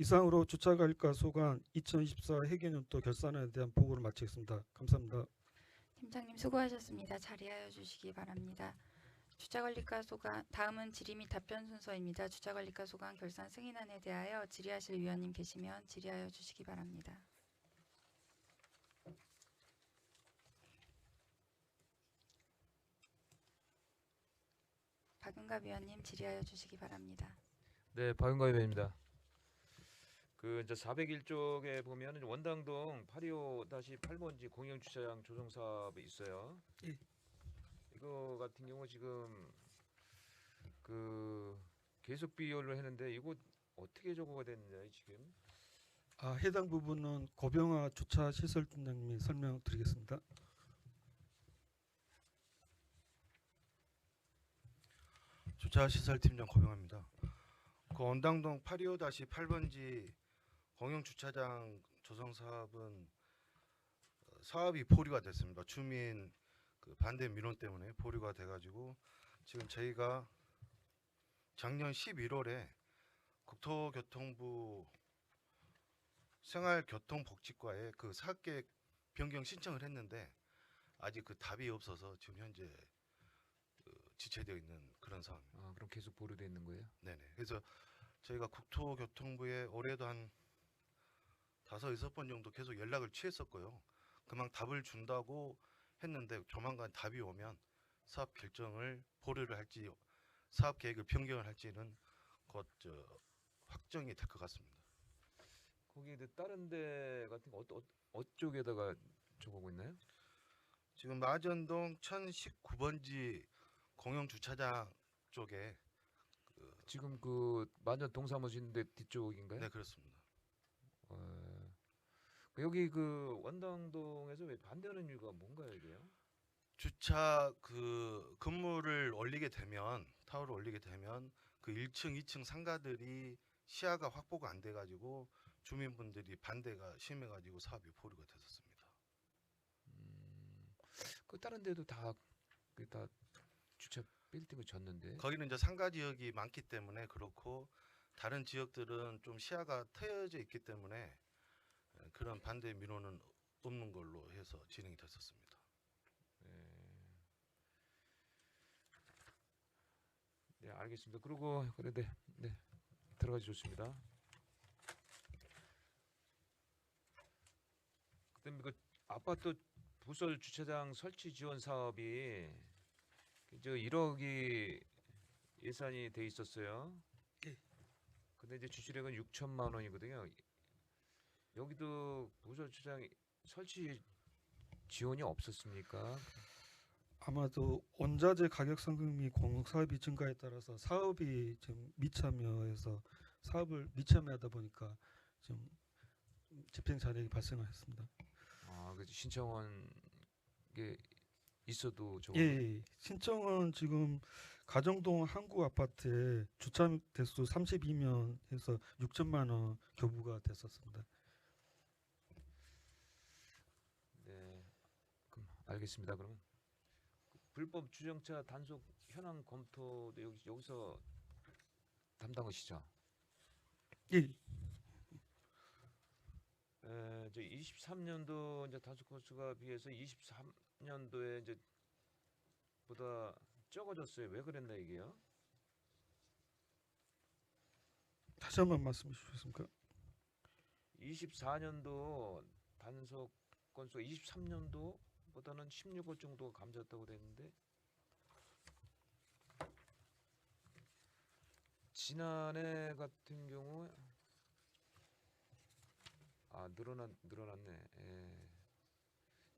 Speaker 13: 이상으로 주차관리과 소관 2024 회계연도 결산에 대한 보고를 마치겠습니다. 감사합니다.
Speaker 1: 팀장님 수고하셨습니다. 자리하여 주시기 바랍니다. 주차관리과 소관 다음은 질의 및 답변 순서입니다. 주차관리과 소관 결산 승인안에 대하여 질의하실 위원님 계시면 질의하여 주시기 바랍니다. 박은갑 위원님 질의하여 주시기 바랍니다.
Speaker 4: 네, 박은갑 위원입니다. 그 이제 401쪽에 보면은 원당동 825-8번지 공영주차장 조성 사업이 있어요.
Speaker 13: 예.
Speaker 4: 이거 같은 경우 지금 그 계속 비율로 했는데 이거 어떻게 적어가 됐나요 지금?
Speaker 13: 해당 부분은 고병화 주차시설팀장님이 설명드리겠습니다.
Speaker 14: 주차시설팀장 고병화입니다. 그 원당동 825-8번지 공영주차장 조성 사업은 사업이 보류가 됐습니다. 주민 그 반대 민원 때문에 보류가 돼가지고 지금 저희가 작년 11월에 국토교통부 생활교통복지과에 그 사업계획 변경 신청을 했는데 아직 그 답이 없어서 지금 현재 그 지체되어 있는 그런 상황입니다.
Speaker 4: 아, 그럼 계속 보류되어 있는 거예요?
Speaker 14: 네네. 그래서 저희가 국토교통부에 올해도 한 5-6번 정도 계속 연락을 취했었고요. 그만 답을 준다고 했는데 조만간 답이 오면 사업 결정을 보류를 할지 사업 계획을 변경을 할지는 곧 확정이 될 것 같습니다.
Speaker 4: 거기 다른 데 같은 거 어쪽에다가 줘보고 있나요?
Speaker 14: 지금 마전동 1019번지 공영 주차장 쪽에
Speaker 4: 지금 그 마전 동사무실인데 뒤쪽인가요?
Speaker 14: 네, 그렇습니다.
Speaker 4: 여기 그 원당동에서 왜 반대하는 이유가 뭔가요, 이게요?
Speaker 14: 주차 건물을 올리게 되면 타워를 올리게 되면 그 1층, 2층 상가들이 시야가 확보가 안 돼가지고 주민분들이 반대가 심해가지고 사업이 보류가 됐었습니다.
Speaker 4: 그 다른 데도 다 주차 빌딩을 졌는데.
Speaker 14: 거기는 이제 상가 지역이 많기 때문에 그렇고 다른 지역들은 좀 시야가 트여져 있기 때문에 그런 반대 민원은 없는 걸로 해서 진행이 됐었습니다.
Speaker 4: 네, 알겠습니다. 그리고 네, 들어가 주셨습니다. 그다음에 그 아파트 부설 주차장 설치 지원 사업이 1억이 예산이 돼 있었어요. 근데 이제 지출액은 6천만 원이거든요. 여기도 부설 주차장 설치 지원이 없었습니까?
Speaker 13: 아마도 원자재 가격 상승 및 공급 사업이 증가에 따라서 사업이 지금 미참여해서 사업을 미참여하다 보니까 좀 집행 잔액이 발생했습니다.
Speaker 4: 아, 그 신청한 게 있어도 저거.
Speaker 13: 예, 신청은 지금 가정동 항구 아파트에 주차 대수 32면 해서 6천만 원 교부가 됐었습니다.
Speaker 4: 네, 그럼 알겠습니다. 그러면 불법 주정차 단속 현황 검토도 여기서 담당하시죠?
Speaker 13: 예.
Speaker 4: 저 23년도 이제 단속 건수가 비해서 23년도에 이제 보다 적어졌어요. 왜 그랬나 이게요?
Speaker 13: 다시 한번 말씀해 주시겠습니까?
Speaker 4: 24년도 단속 건수가 23년도보다는 16월 정도가 감소했다고 됐는데 지난해 같은 경우에 늘어났네. 예.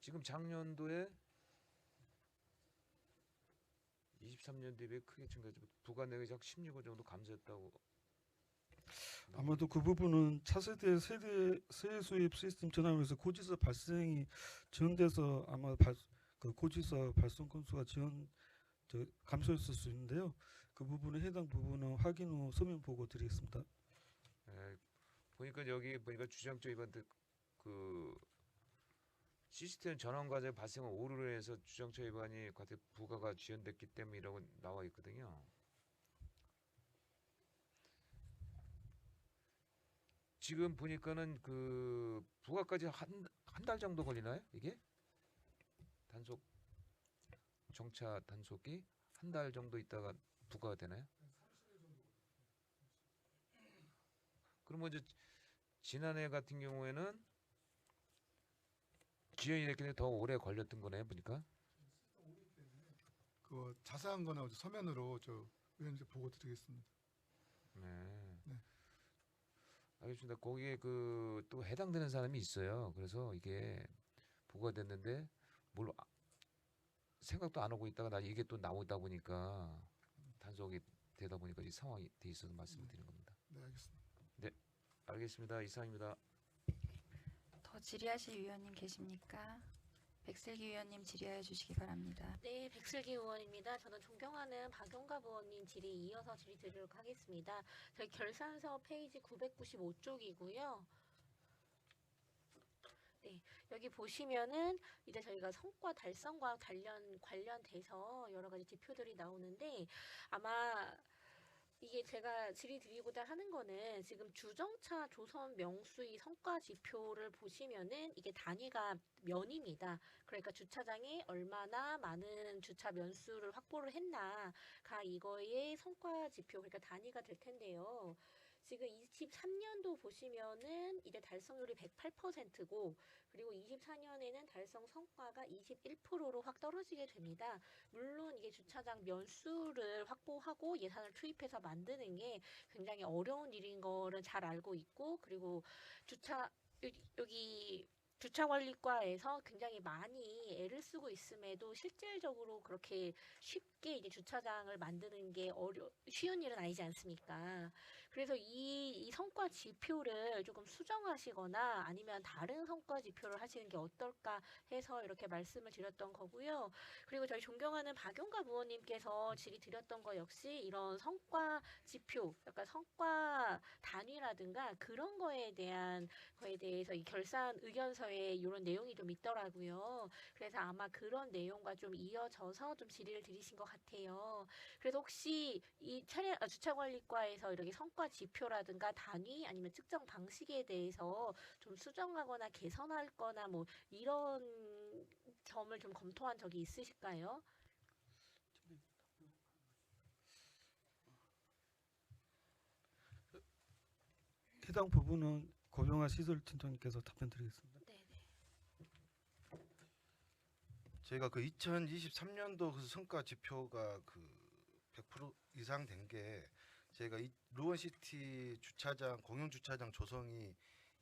Speaker 4: 지금 작년도에 23년 대비 크게 증가했지만 부가내역이 약 16억 정도 감소했다고.
Speaker 13: 아마도 그 부분은 차세대 세대 수입 시스템 전환에서 고지서 발생이 지연돼서 아마 그 고지서 발송 건수가 감소했을 수 있는데요. 그 부분에 해당 부분은 확인 후 서면 보고 드리겠습니다.
Speaker 4: 예, 보니까 여기 보니까 주정차 위반 그 시스템 전환 과정 발생한 오류로 해서 주정차 위반이 과태 부가가 지연됐기 때문이라고 나와 있거든요. 지금 보니까는 그 부가까지 한 달 정도 걸리나요? 이게 단속 정차 단속이 한 달 정도 있다가 부과가 되나요? 그러면 이제 지난해 같은 경우에는 지연이 됐기 더 오래 걸렸던 거네요, 보니까.
Speaker 10: 그 자세한 거는 서면으로 의원님 보고 드리겠습니다.
Speaker 4: 네. 알겠습니다. 거기에 그 또 해당되는 사람이 있어요. 그래서 이게 보고가 됐는데 뭘 생각도 안 하고 있다가 나 이게 또 나오다 보니까 단속이 되다 보니까 이 상황이 돼 있어서 말씀을 드리는 겁니다.
Speaker 10: 네, 알겠습니다.
Speaker 4: 네, 알겠습니다. 이상입니다.
Speaker 1: 더 질의하실 위원님 계십니까? 백슬기 위원님 질의해 주시기 바랍니다.
Speaker 8: 네, 백슬기 의원입니다. 저는 존경하는 박용갑 의원님 질의 이어서 질의 드리도록 하겠습니다. 저희 결산서 페이지 995쪽이고요. 네, 여기 보시면은 이제 저희가 성과 달성과 관련돼서 여러 가지 지표들이 나오는데 아마 이게 제가 질의드리고자 하는 거는 지금 주정차 조선 명수의 성과 지표를 보시면은 이게 단위가 면입니다. 그러니까 주차장에 얼마나 많은 주차 면수를 확보를 했나가 이거의 성과 지표, 그러니까 단위가 될 텐데요. 지금 23년도 보시면은 이제 달성률이 108%고 그리고 24년에는 달성 성과가 21%로 확 떨어지게 됩니다. 물론 이게 주차장 면수를 확보하고 예산을 투입해서 만드는 게 굉장히 어려운 일인 거를 잘 알고 있고 그리고 여기 주차관리과에서 굉장히 많이 애를 쓰고 있음에도 실질적으로 그렇게 쉽게 이제 주차장을 만드는 게 쉬운 일은 아니지 않습니까? 그래서 이 성과 지표를 조금 수정하시거나 아니면 다른 성과 지표를 하시는 게 어떨까 해서 이렇게 말씀을 드렸던 거고요. 그리고 저희 존경하는 박용갑 의원님께서 질의드렸던 거 역시 이런 성과 지표, 약간 성과 단위라든가 그런 거에 대해서 이 결산 의견서에 이런 내용이 좀 있더라고요. 그래서 아마 그런 내용과 좀 이어져서 좀 질의를 드리신 것 같아요. 그래서 혹시 이 주차관리과에서 이렇게 성과 지표라든가 단위 아니면 측정 방식에 대해서 좀 수정하거나 개선할 거나 뭐 이런 점을 좀 검토한 적이 있으실까요?
Speaker 13: 해당 부분은 고병아 시설팀장님께서 답변드리겠습니다.
Speaker 14: 저희가 그 2023년도 그 성과 지표가 그 100% 이상 된 게 저희가 이 루원시티 주차장 공영 주차장 조성이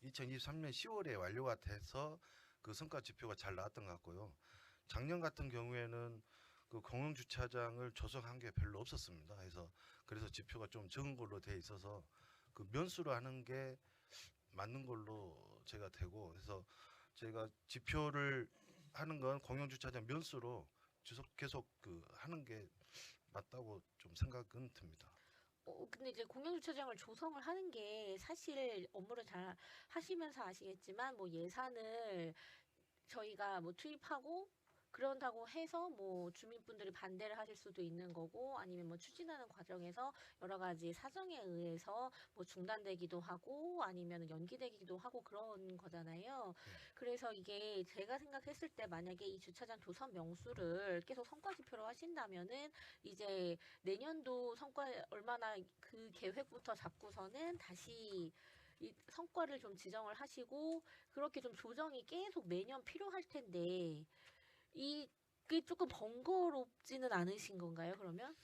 Speaker 14: 2023년 10월에 완료가 돼서 그 성과 지표가 잘 나왔던 것 같고요. 작년 같은 경우에는 그 공영 주차장을 조성한 게 별로 없었습니다. 그래서 지표가 좀 적은 걸로 돼 있어서 그 면수로 하는 게 맞는 걸로 제가 되고 그래서 제가 지표를 하는 건 공영 주차장 면수로 계속 그 하는 게 맞다고 좀 생각은 듭니다.
Speaker 8: 근데 이제 공영주차장을 조성을 하는 게 사실 업무를 잘 하시면서 아시겠지만 뭐 예산을 저희가 뭐 투입하고 그런다고 해서 뭐 주민분들이 반대를 하실 수도 있는 거고 아니면 뭐 추진하는 과정에서 여러 가지 사정에 의해서 뭐 중단되기도 하고 아니면 연기되기도 하고 그런 거잖아요. 그래서 이게 제가 생각했을 때 만약에 이 주차장 조성 명수를 계속 성과 지표로 하신다면은 이제 내년도 성과 얼마나 그 계획부터 잡고서는 다시 이 성과를 좀 지정을 하시고 그렇게 좀 조정이 계속 매년 필요할 텐데 이게 조금 번거롭지는 않으신 건가요, 그러면?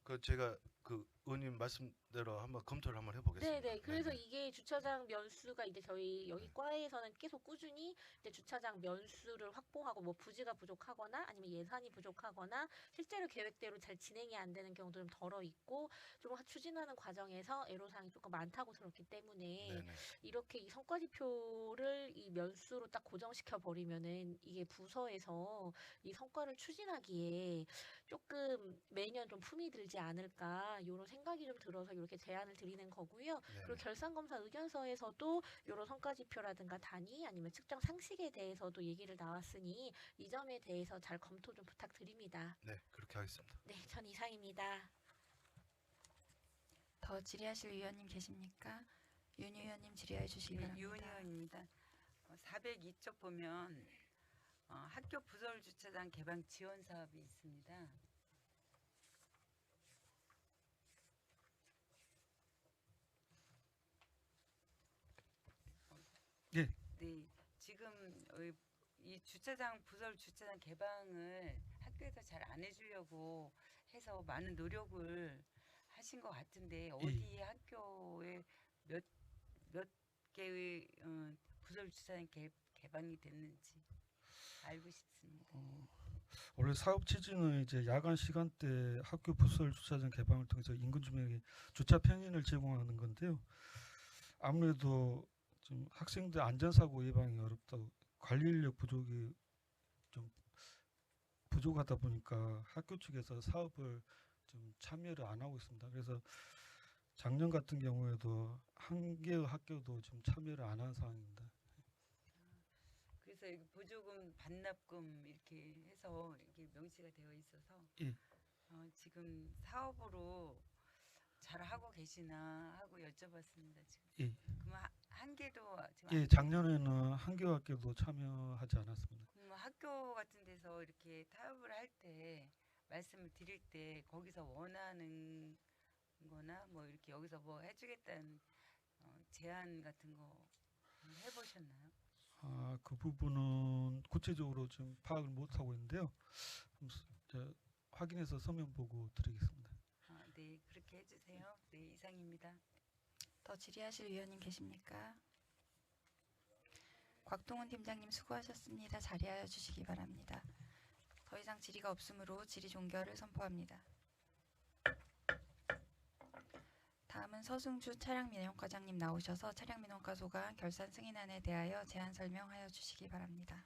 Speaker 14: 그 제가 그 의원님 말씀대로 한번 검토를 한번 해보겠습니다.
Speaker 8: 네네. 그래서 이게 주차장 면수가 이제 저희 여기 과에서는 계속 꾸준히 이제 주차장 면수를 확보하고 뭐 부지가 부족하거나 아니면 예산이 부족하거나 실제로 계획대로 잘 진행이 안 되는 경우도 좀 덜어 있고 좀 추진하는 과정에서 애로사항이 조금 많다고 들었기 때문에 이렇게 이 성과지표를 이 면수로 딱 고정시켜 버리면은 이게 부서에서 이 성과를 추진하기에 조금 매년 좀 품이 들지 않을까 이런 생각이 좀 들어서 이렇게 제안을 드리는 거고요. 그리고 결산검사 의견서에서도 이런 성과지표라든가 단위 아니면 측정 상식에 대해서도 얘기를 나왔으니 이 점에 대해서 잘 검토 좀 부탁드립니다.
Speaker 14: 네, 그렇게 하겠습니다.
Speaker 8: 네, 전 이상입니다.
Speaker 1: 더 질의하실 위원님 계십니까? 윤 의원님 질의해 주시기 바랍니다.
Speaker 9: 윤 의원입니다. 402쪽 보면 학교 부설 주차장 개방 지원 사업이 있습니다.
Speaker 13: 예.
Speaker 9: 네, 지금 이 주차장 부설 주차장 개방을 학교에서 잘 안 해주려고 해서 많은 노력을 하신 것 같은데 어디 학교에 몇 개의 부설 주차장 개방이 됐는지 알고 싶습니다.
Speaker 13: 원래 사업 취지는 이제 야간 시간대 학교 부설 주차장 개방을 통해서 인근 주민에게 주차 편의를 제공하는 건데요. 아무래도 좀 학생들 안전사고 예방이 어렵다고 관리 인력 부족이 좀 부족하다 보니까 학교 측에서 사업을 좀 참여를 안 하고 있습니다. 그래서 작년 같은 경우에도 한 개의 학교도 좀 참여를 안 한 상황입니다.
Speaker 9: 그래서 보조금 반납금 이렇게 해서 이게 명시가 되어 있어서
Speaker 13: 예.
Speaker 9: 지금 사업으로 잘 하고 계시나 하고 여쭤봤습니다. 지금.
Speaker 13: 예.
Speaker 9: 그럼 한 개도 지금
Speaker 13: 예, 작년에는 한교학교도 참여하지 않았습니다.
Speaker 9: 그럼 학교 같은 데서 이렇게 타협을 할 때 말씀을 드릴 때 거기서 원하는 거나 뭐 이렇게 여기서 뭐 해주겠다는 제안 같은 거 해보셨나요?
Speaker 13: 아, 그 부분은 구체적으로 지금 파악을 못 하고 있는데요. 확인해서 서면 보고 드리겠습니다.
Speaker 9: 네, 그렇게 해주세요. 네, 이상입니다.
Speaker 1: 더 질의하실 위원님 계십니까? 곽동훈 팀장님 수고하셨습니다. 자리하여 주시기 바랍니다. 더 이상 질의가 없으므로 질의 종결을 선포합니다. 다음은 서승주 차량민원과장님 나오셔서 차량민원과 소관 결산 승인안에 대하여 제안 설명하여 주시기 바랍니다.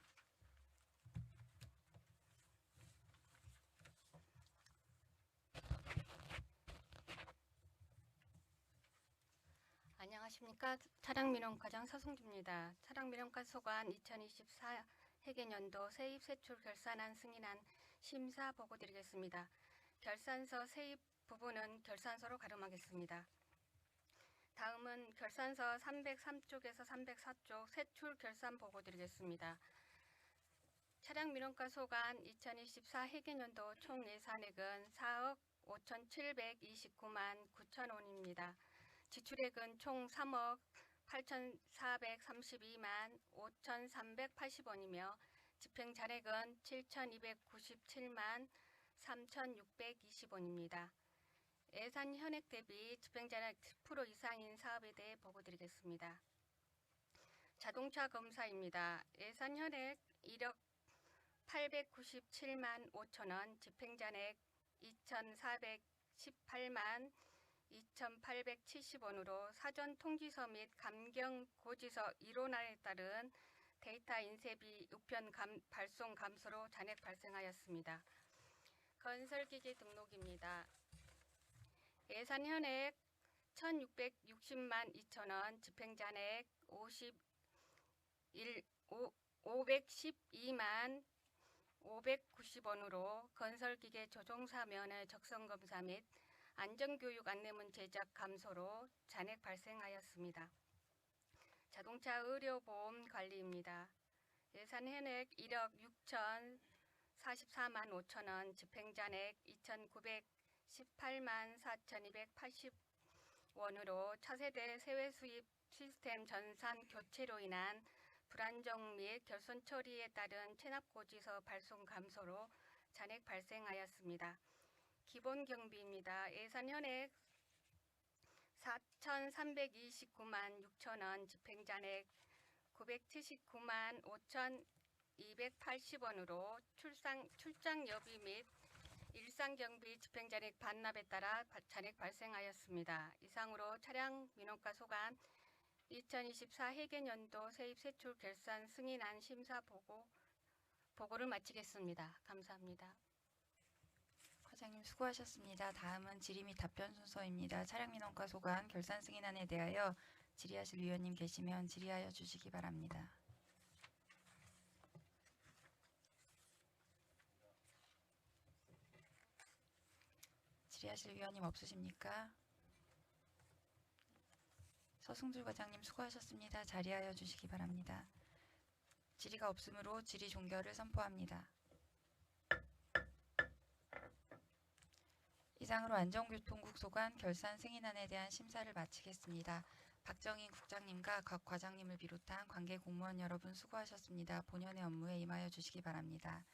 Speaker 15: 안녕하십니까. 차량민원과장 서승주입니다. 차량민원과 소관 2024 회계년도 세입 세출 결산안 승인안 심사 보고 드리겠습니다. 결산서 세입 부분은 결산서로 가름하겠습니다. 다음은 결산서 303쪽에서 304쪽 세출 결산 보고 드리겠습니다. 차량민원과 소관 2024 회계년도 총 예산액은 4억 5,729만 9천 원입니다. 지출액은 총 3억 8,432만 5,380원이며 집행잔액은 7,297만 3,620원입니다. 예산 현액 대비 집행잔액 10% 이상인 사업에 대해 보고드리겠습니다. 자동차 검사입니다. 예산 현액 1억 897만 5천원, 집행잔액 2,418만 2,870원으로 사전 통지서 및 감경 고지서 1호날에 따른 데이터 인쇄비 우편 발송 감소로 잔액 발생하였습니다. 건설기기 등록입니다. 예산 현액 1,660만 2천원, 집행잔액 512만 590원으로 건설기계 조종사 면허 적성검사 및 안전교육 안내문 제작 감소로 잔액 발생하였습니다. 자동차 의료보험 관리입니다. 예산 현액 1억 6,044만 5천원, 집행잔액 2,918만 4,280원으로 차세대 세외 수입 시스템 전산 교체로 인한 불안정 및 결손 처리에 따른 체납고지서 발송 감소로 잔액 발생하였습니다. 기본 경비입니다. 예산 현액 4,329만 6천원, 집행잔액 979만 5,280원으로 출장 여비 및 일상경비 집행잔액 반납에 따라 잔액 발생하였습니다. 이상으로 차량민원과 소관 2024 회계년도 세입 세출 결산 승인안 심사 보고를 마치겠습니다. 감사합니다.
Speaker 1: 과장님 수고하셨습니다. 다음은 질의 및 답변 순서입니다. 차량민원과 소관 결산 승인안에 대하여 질의하실 위원님 계시면 질의하여 주시기 바랍니다. 질의하실 위원님 없으십니까? 서승주 과장님 수고하셨습니다. 자리하여 주시기 바랍니다. 질의가 없으므로 질의 종결을 선포합니다. 이상으로 안전교통국 소관 결산 승인안에 대한 심사를 마치겠습니다. 박정인 국장님과 각 과장님을 비롯한 관계 공무원 여러분 수고하셨습니다. 본연의 업무에 임하여 주시기 바랍니다.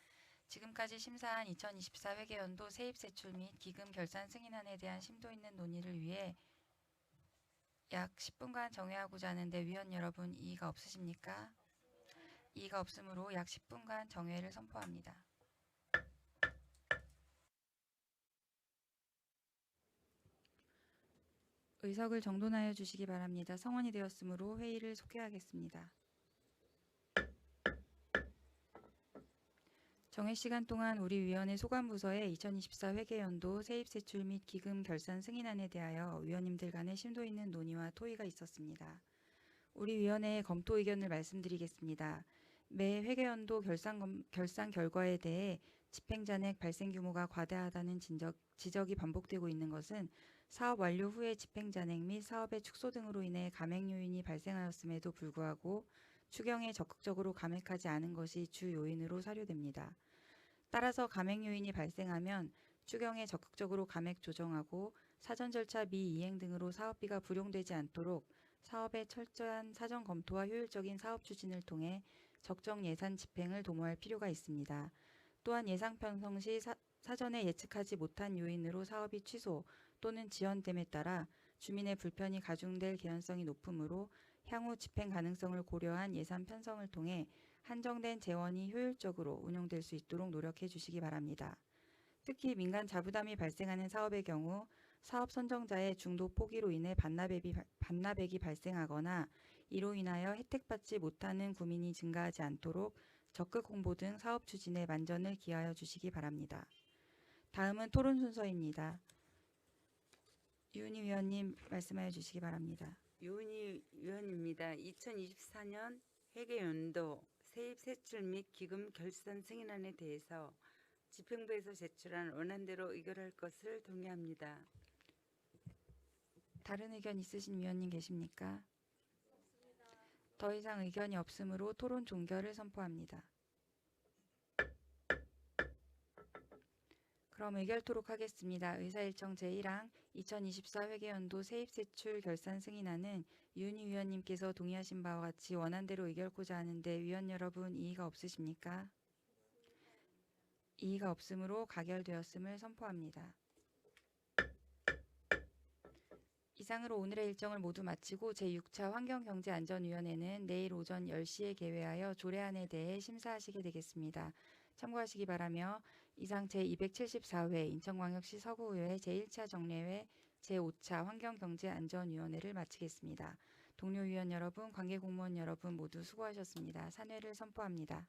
Speaker 1: 지금까지 심사한 2024 회계연도 세입세출 및 기금 결산 승인안에 대한 심도 있는 논의를 위해 약 10분간 정회하고자 하는데 위원 여러분 이의가 없으십니까? 이의가 없으므로 약 10분간 정회를 선포합니다. 의석을 정돈하여 주시기 바랍니다. 성원이 되었으므로 회의를 속회하겠습니다. 정회 시간 동안 우리 위원회 소관부서의 2024 회계연도 세입세출 및 기금 결산 승인안에 대하여 위원님들 간의 심도 있는 논의와 토의가 있었습니다. 우리 위원회의 검토 의견을 말씀드리겠습니다. 매 회계연도 결산 결과에 대해 집행잔액 발생 규모가 과다하다는 지적이 반복되고 있는 것은 사업 완료 후에 집행 잔액 및 사업의 축소 등으로 인해 감액 요인이 발생하였음에도 불구하고 추경에 적극적으로 감액하지 않은 것이 주 요인으로 사료됩니다. 따라서 감액 요인이 발생하면 추경에 적극적으로 감액 조정하고 사전 절차 미이행 등으로 사업비가 불용되지 않도록 사업의 철저한 사전 검토와 효율적인 사업 추진을 통해 적정 예산 집행을 도모할 필요가 있습니다. 또한 예산 편성 시 사전에 예측하지 못한 요인으로 사업이 취소 또는 지연됨에 따라 주민의 불편이 가중될 개연성이 높으므로 향후 집행 가능성을 고려한 예산 편성을 통해 한정된 재원이 효율적으로 운용될 수 있도록 노력해 주시기 바랍니다. 특히 민간 자부담이 발생하는 사업의 경우 사업 선정자의 중도 포기로 인해 반납액이 발생하거나 이로 인하여 혜택받지 못하는 구민이 증가하지 않도록 적극 홍보 등 사업 추진에 만전을 기하여 주시기 바랍니다. 다음은 토론 순서입니다. 유은희 위원님 말씀하여 주시기 바랍니다.
Speaker 9: 유은희 위원입니다. 2024년 회계연도 세입 세출 및 기금 결산 승인안에 대해서 집행부에서 제출한 원안대로 의결할 것을 동의합니다.
Speaker 1: 다른 의견 있으신 위원님 계십니까? 더 이상 의견이 없으므로 토론 종결을 선포합니다. 그럼 의결토록 하겠습니다. 의사일정 제1항 2024 회계연도 세입세출 결산 승인안은 유은희 위원님께서 동의하신 바와 같이 원안대로 의결코자 하는데 위원 여러분 이의가 없으십니까? 이의가 없으므로 가결되었음을 선포합니다. 이상으로 오늘의 일정을 모두 마치고 제6차 환경경제안전위원회는 내일 오전 10시에 개회하여 조례안에 대해 심사하시게 되겠습니다. 참고하시기 바라며 이상 제274회 인천광역시 서구의회 제1차 정례회 제5차 환경경제안전위원회를 마치겠습니다. 동료 위원 여러분, 관계공무원 여러분 모두 수고하셨습니다. 산회를 선포합니다.